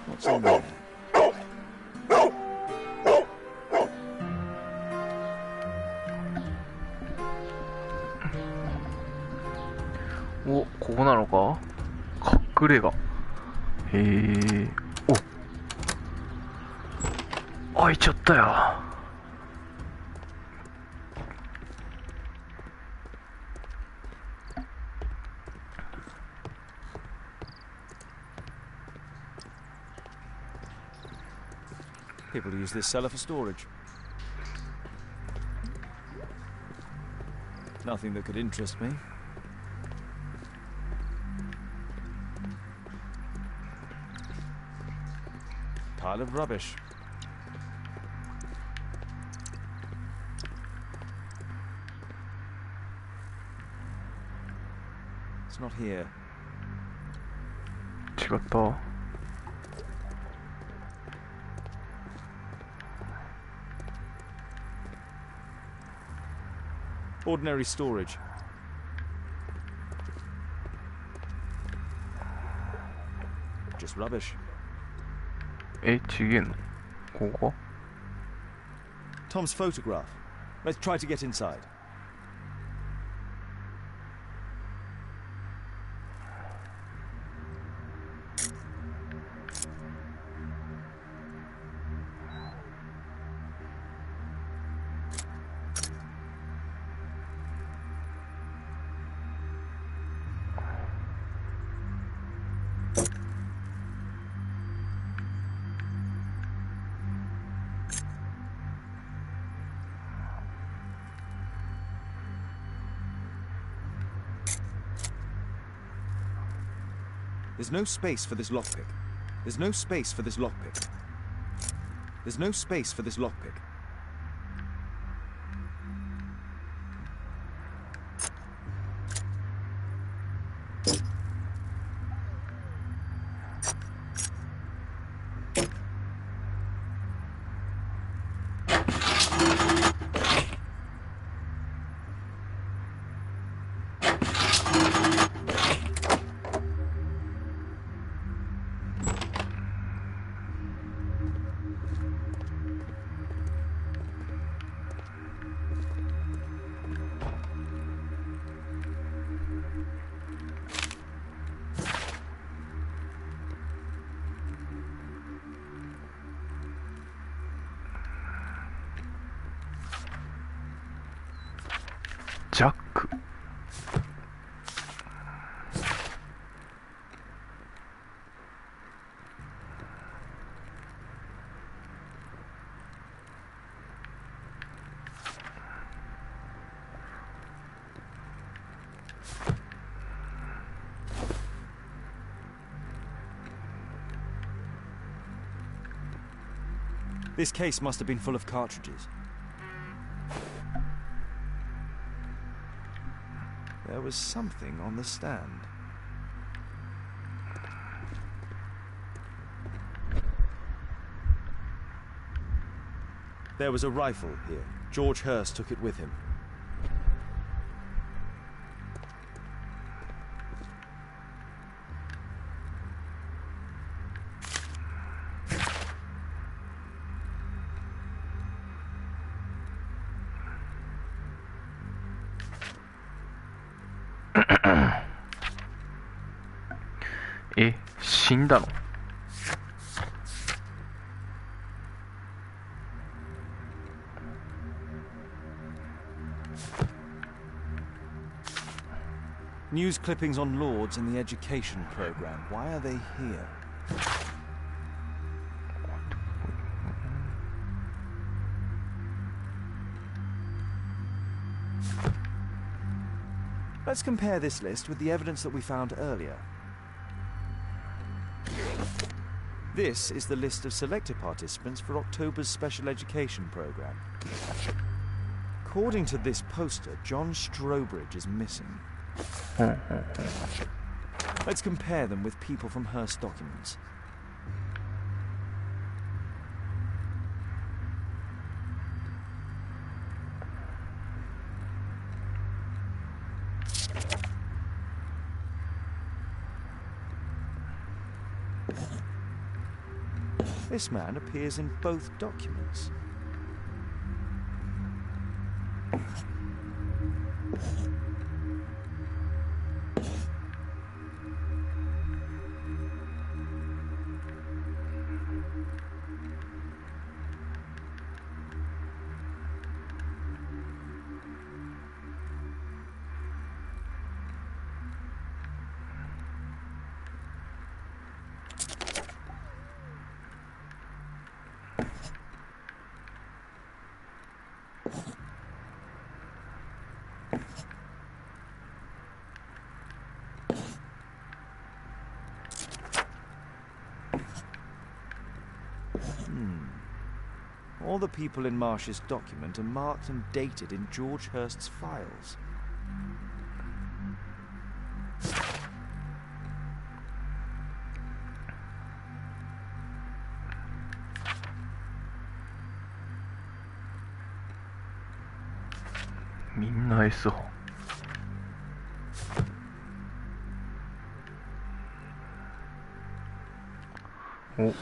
What's in there? お、ここなのか？隠れ家。へえ。お、開いちゃったよ。People use this cellar for storage. Nothing that could interest me. Pile of rubbish. It's not here. 違った。Ordinary storage. Just rubbish. え、ちげえの？ここ？ Tom's photograph. Let's try to get inside. There's no space for this lockpick. There's no space for this lockpick. There's no space for this lockpick. ジャック。This case must have been full of cartridges. There was something on the stand. There was a rifle here. George Hurst took it with him.え、死んだの？News clippings on Lords in the education program. Why are they here? Let's compare this list with the evidence that we found earlier. This is the list of selected participants for October's special education program. According to this poster, John Strobridge is missing. Let's compare them with people from Hearst documents. This man appears in both documents. All the people in Marsh's document are marked and dated in George Hurst's files. I saw. Oh.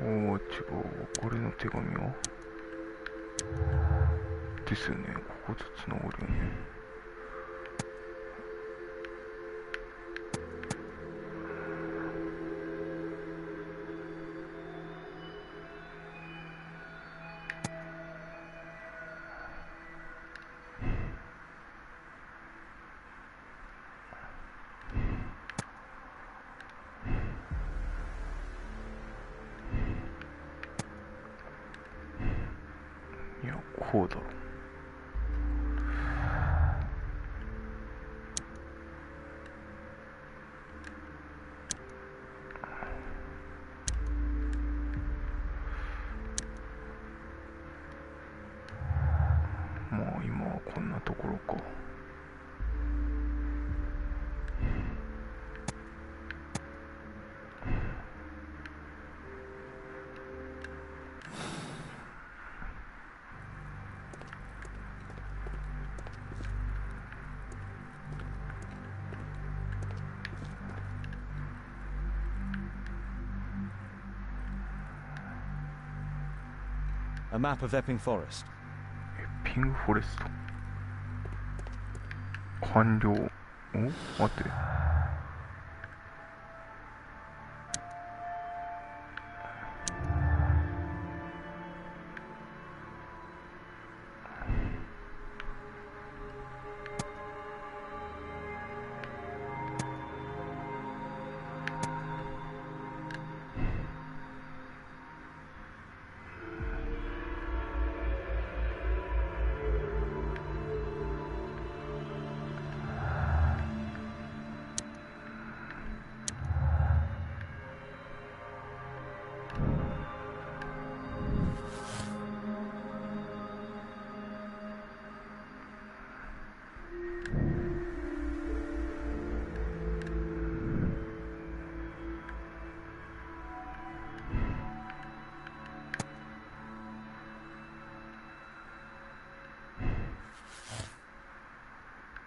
おー、違う。これの手紙はですよね。こことつながるよね。いや、こうだろ。まあ今はこんなところか。A map of Epping Forest. エッピングフォレスト。完了。お、待って。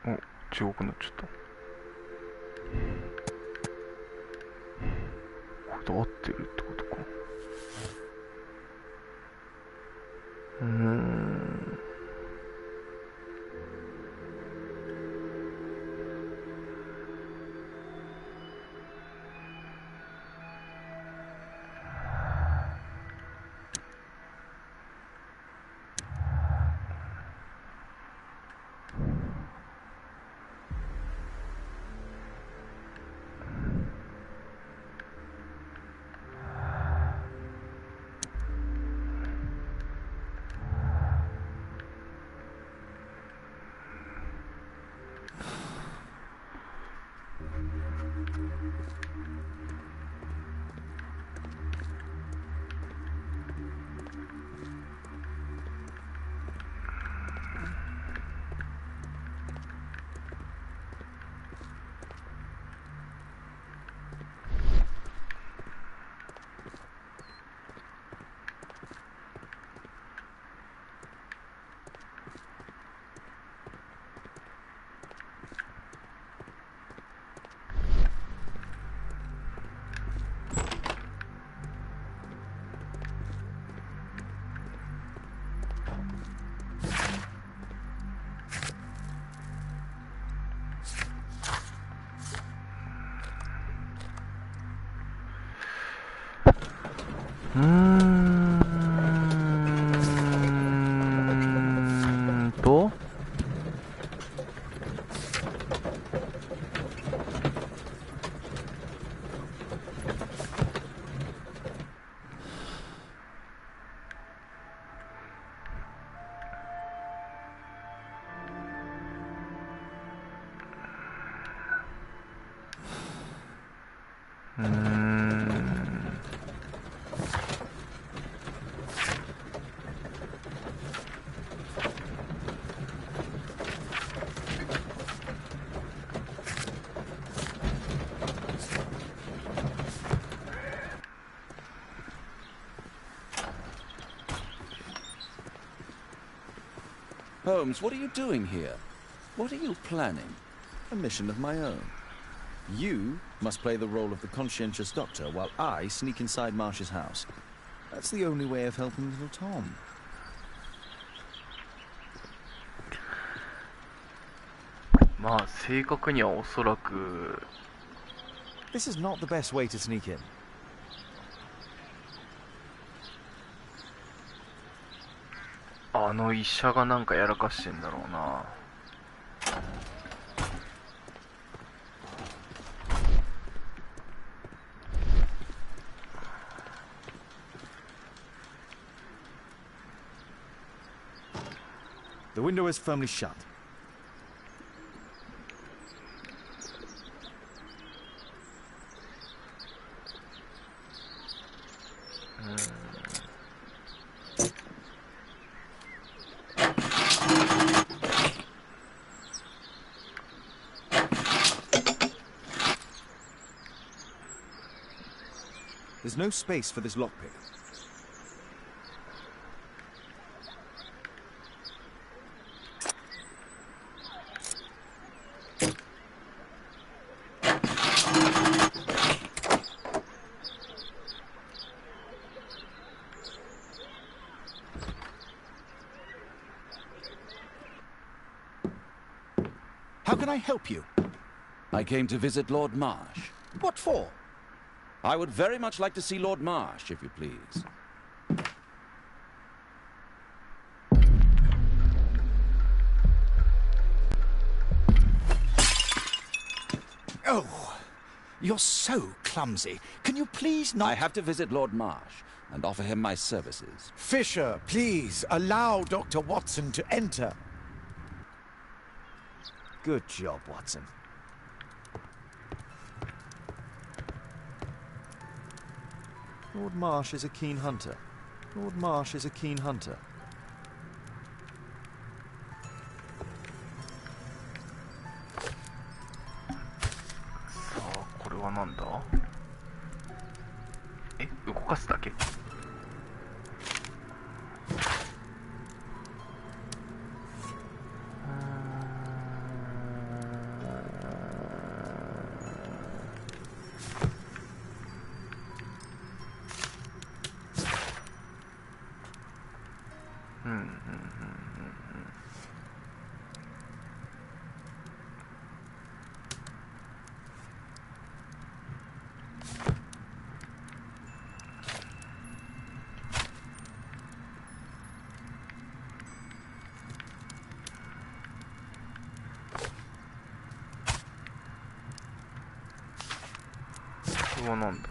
お、違くなっちゃった。これで合ってるってことか。Holmes, what are you doing here? What are you planning? A mission of my own. You must play the role of the conscientious doctor while I sneak inside Marsh's house. That's the only way of helping little Tom. まあ正確にはおそらく This is not the best way to sneak in. あの医者がなんかやらかしてんだろうな。The window is firmly shut. There's no space for this lockpick. How can I help you? I came to visit Lord Marsh. What for? I would very much like to see Lord Marsh, if you please. Oh, you're so clumsy. Can you please not... I have to visit Lord Marsh and offer him my services. Fisher, please, allow Dr. Watson to enter. Good job, Watson. Lord Marsh is a keen hunter. Lord Marsh is a keen hunter. So, これはなんだ？え、動かすだけ？これはなんだ？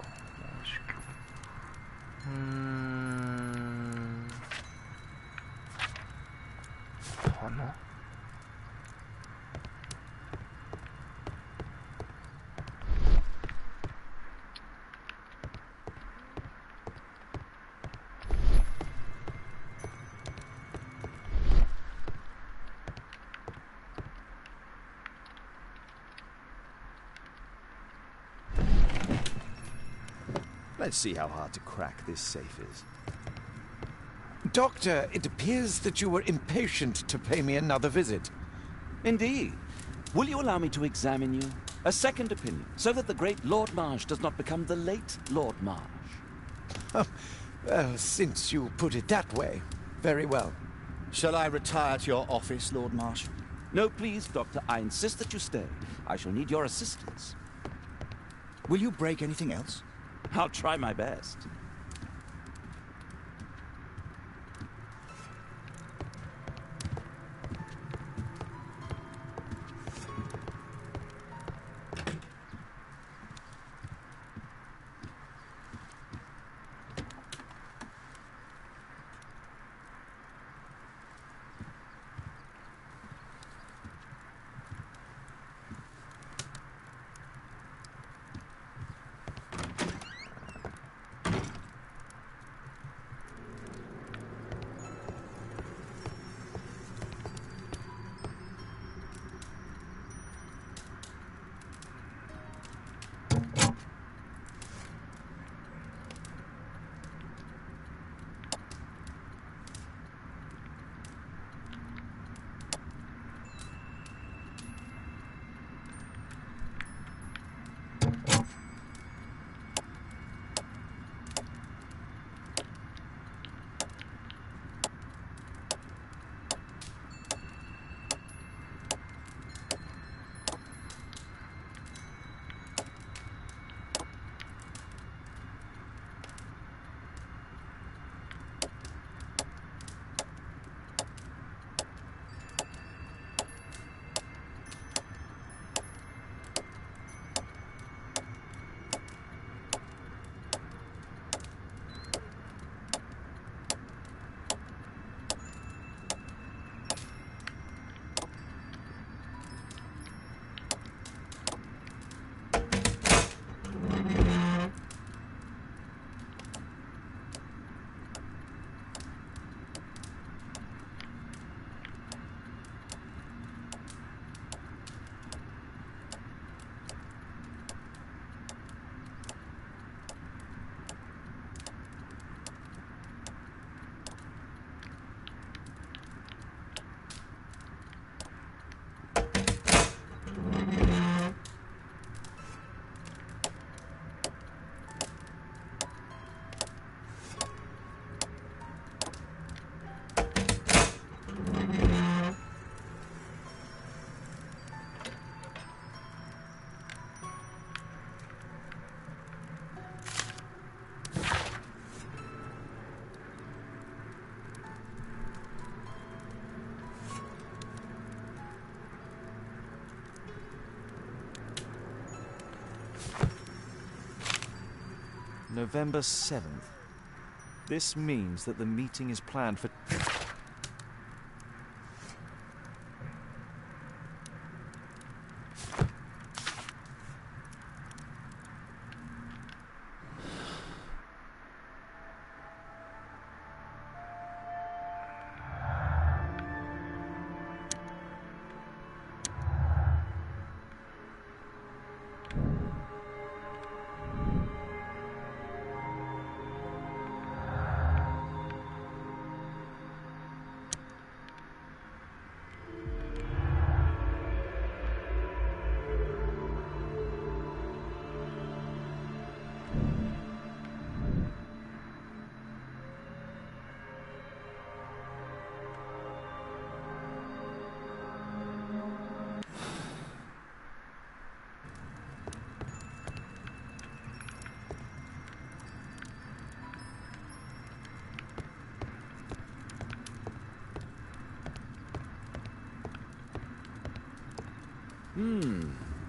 花？Let's see how hard to crack this safe is. Doctor, it appears that you were impatient to pay me another visit. Indeed. Will you allow me to examine you? A second opinion, so that the great Lord Marsh does not become the late Lord Marsh. Well, since you put it that way, very well. Shall I retire to your office, Lord Marsh? No, please, Doctor. I insist that you stay. I shall need your assistance. Will you break anything else? I'll try my best. November 7th. This means that the meeting is planned for...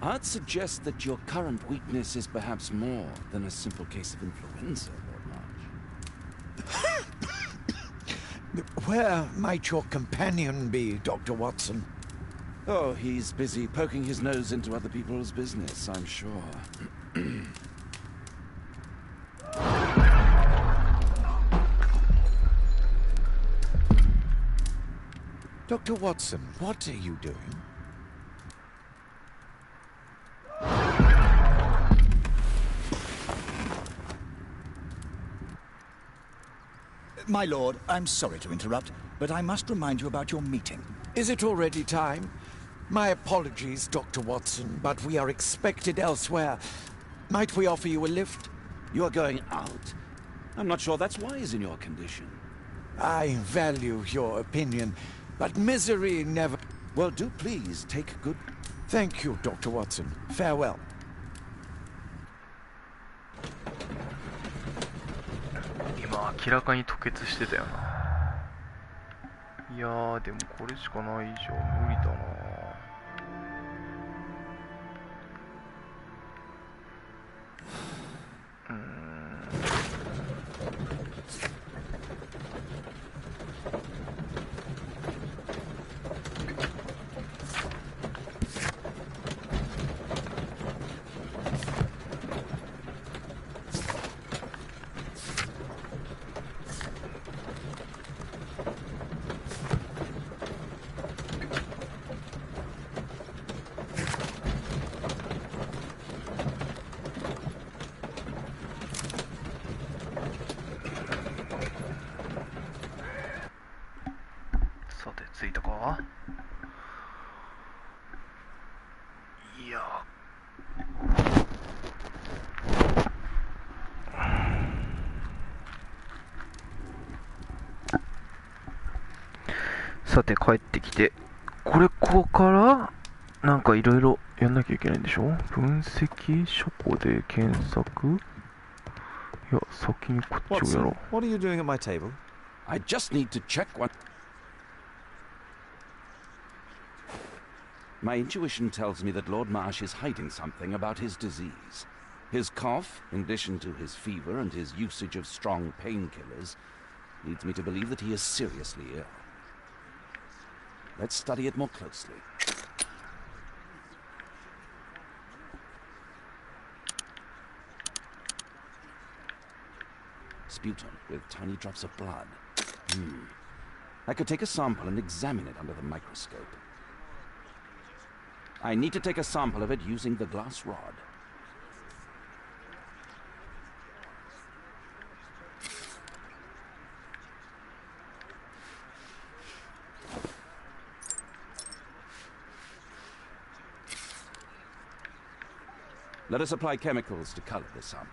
I'd suggest that your current weakness is perhaps more than a simple case of influenza, Lord March. Where might your companion be, Dr. Watson? Oh, he's busy poking his nose into other people's business, I'm sure. Dr. Watson, what are you doing? My lord, I'm sorry to interrupt, but I must remind you about your meeting. Is it already time? My apologies, Dr. Watson, but we are expected elsewhere. Might we offer you a lift? You're going out? I'm not sure that's wise in your condition. I value your opinion, but misery never... Well, do please take good... Thank you, Dr. Watson. Farewell. 明らかに吐血してたよな。いやーでもこれしかない以上無理だな。着いたか。いやさて帰ってきて、ここからなんかいろいろやんなきゃいけないんでしょ。分析書庫で検索。いや先にこっちをやろう。 What are you doing at my table? I just need to check what... My intuition tells me that Lord Marsh is hiding something about his disease. His cough, in addition to his fever and his usage of strong painkillers, leads me to believe that he is seriously ill. Let's study it more closely. Sputum with tiny drops of blood. I could take a sample and examine it under the microscope. I need to take a sample of it using the glass rod. Let us apply chemicals to color the sample.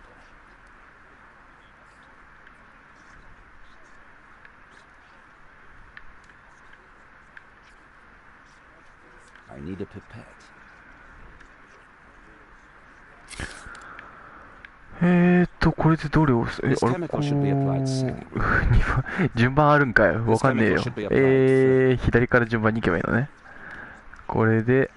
I need a pipette. これでどれをあれ順番あるんかよ。わかんねえよ。左から順番に行けばいいのね。これで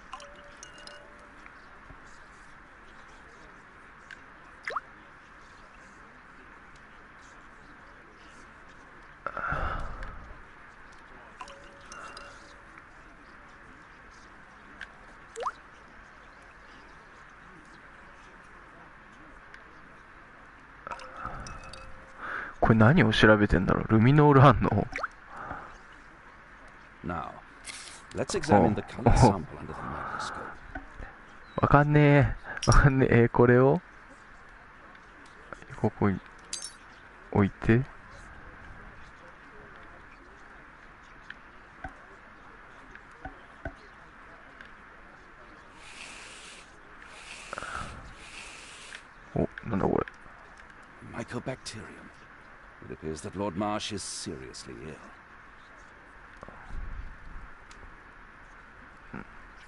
これ何を調べてんだろう。ルミノール反応。 Now, let's examine the color sample under the microscope. わかんねえ。わかんねえ。これをここに置いて。お、なんだこれ。Mycobacterium. It appears that Lord Marsh is seriously ill.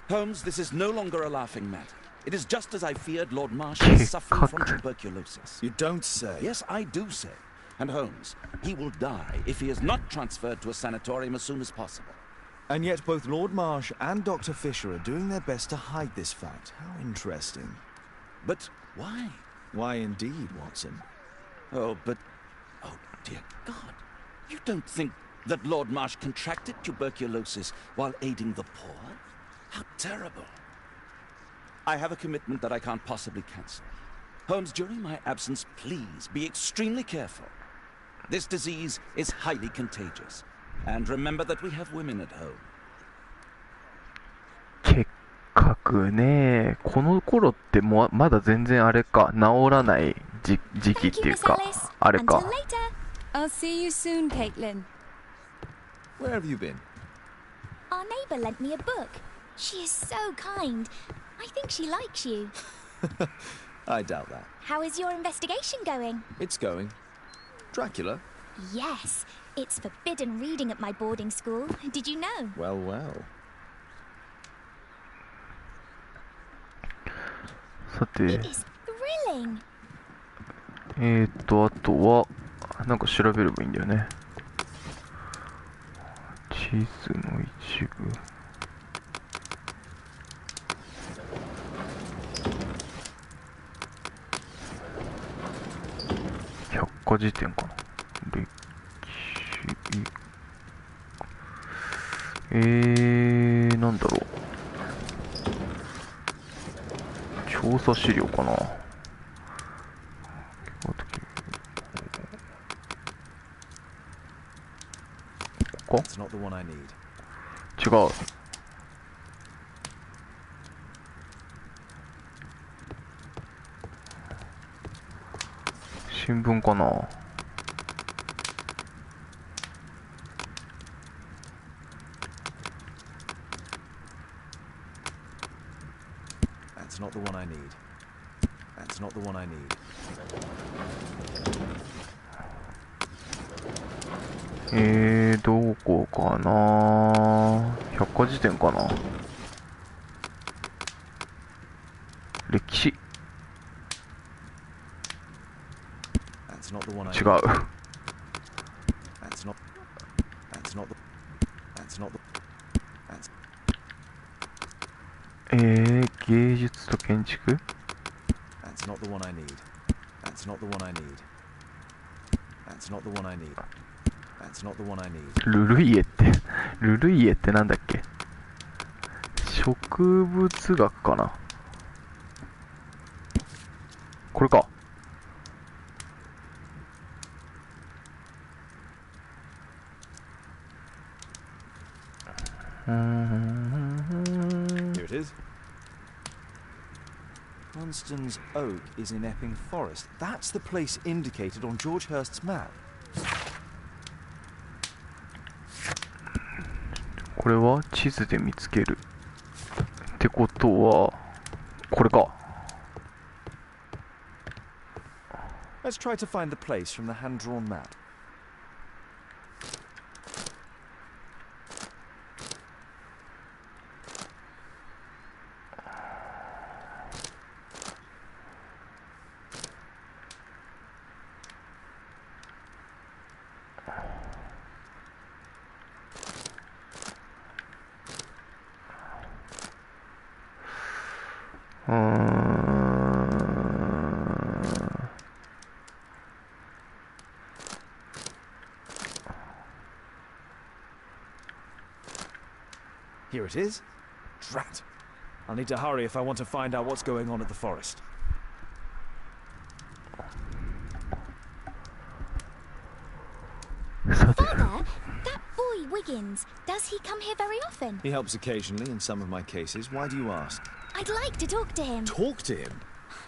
Holmes, this is no longer a laughing matter. It is just as I feared. Lord Marsh is suffering from tuberculosis. You don't say. Yes, I do say. And Holmes, he will die if he is not transferred to a sanatorium as soon as possible. And yet both Lord Marsh and Dr. Fisher are doing their best to hide this fact. How interesting. But why? Why indeed, Watson? Oh, but... Oh, dear God. You don't think that Lord Marsh contracted tuberculosis while aiding the poor? How terrible. I have a commitment that I can't possibly cancel. Holmes, during my absence, please be extremely careful. This disease is highly contagious. And remember that we have women at home. 結核ね。この頃ってもまだ全然あれか。治らない時期っていうか。あれか。 I'll see you soon, Caitlin. Where have you been? Our neighbour lent me a book. She is so kind. I think she likes you. I doubt that. How is your investigation going? It's going. Dracula? Yes. It's forbidden reading at my boarding school. Did you know? Well, well. さて。 It is thrilling. あとは、なんか調べればいいんだよね。地図の一部。百科事典かな。歴史。なんだろう。調査資料かな。That's not the one I need. 違う。新聞かな。That's not the one I need. That's not the one I need. どこかな。百科事典かな。歴史。That's not the one I 違 need. う。That's not. That's not the. That's not the. That's. 芸術と建築。 That's not the one I need. That's not the one I need. That's not the one I need. That's not the one I need. ルルイエって、ルルイエってなんだっけ。植物学かな。これか。Here it is. Hunstan's Oak is in Epping Forest. That's the place indicated on George Hurst's map. これは地図で見つける。ってことは、これか。Let's try to find the place from the hand-drawn map. Here it is. Drat. I'll need to hurry if I want to find out what's going on at the forest. Father, that boy Wiggins, does he come here very often? He helps occasionally in some of my cases. Why do you ask? I'd like to talk to him. Talk to him?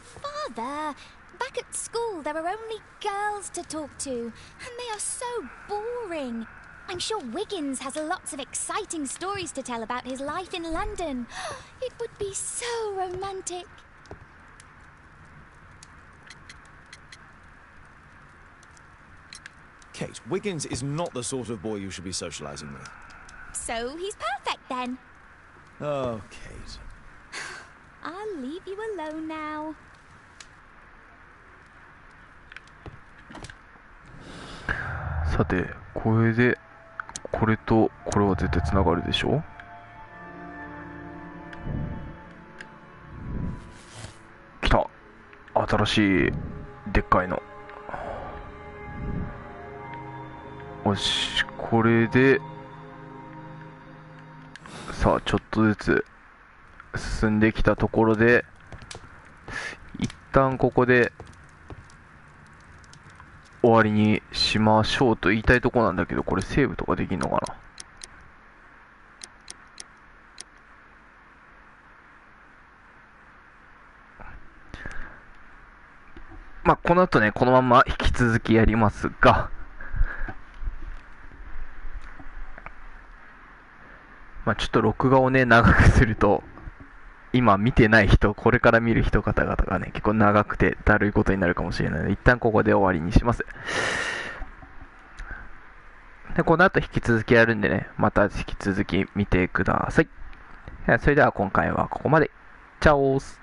Father, back at school there are only girls to talk to, and they are so boring. I'm sure Wiggins has lots of exciting stories to tell about his life in London. It would be so romantic. Kate, Wiggins is not the sort of boy you should be socializing with. So he's perfect then. Oh, Kate. I'll leave you alone now. さて、これでこれとこれは絶対つながるでしょ。来た、新しいでっかいの。よし、これでさあちょっとずつ進んできたところで一旦ここで終わりにしましょうと言いたいところなんだけど、これセーブとかできんのかな。まあこの後ね、このまま引き続きやりますが、まあちょっと録画をね長くすると、今見てない人、これから見る人方々がね結構長くてだるいことになるかもしれないので、一旦ここで終わりにします。でこの後引き続きやるんでね、また引き続き見てください。それでは今回はここまで。チャオース。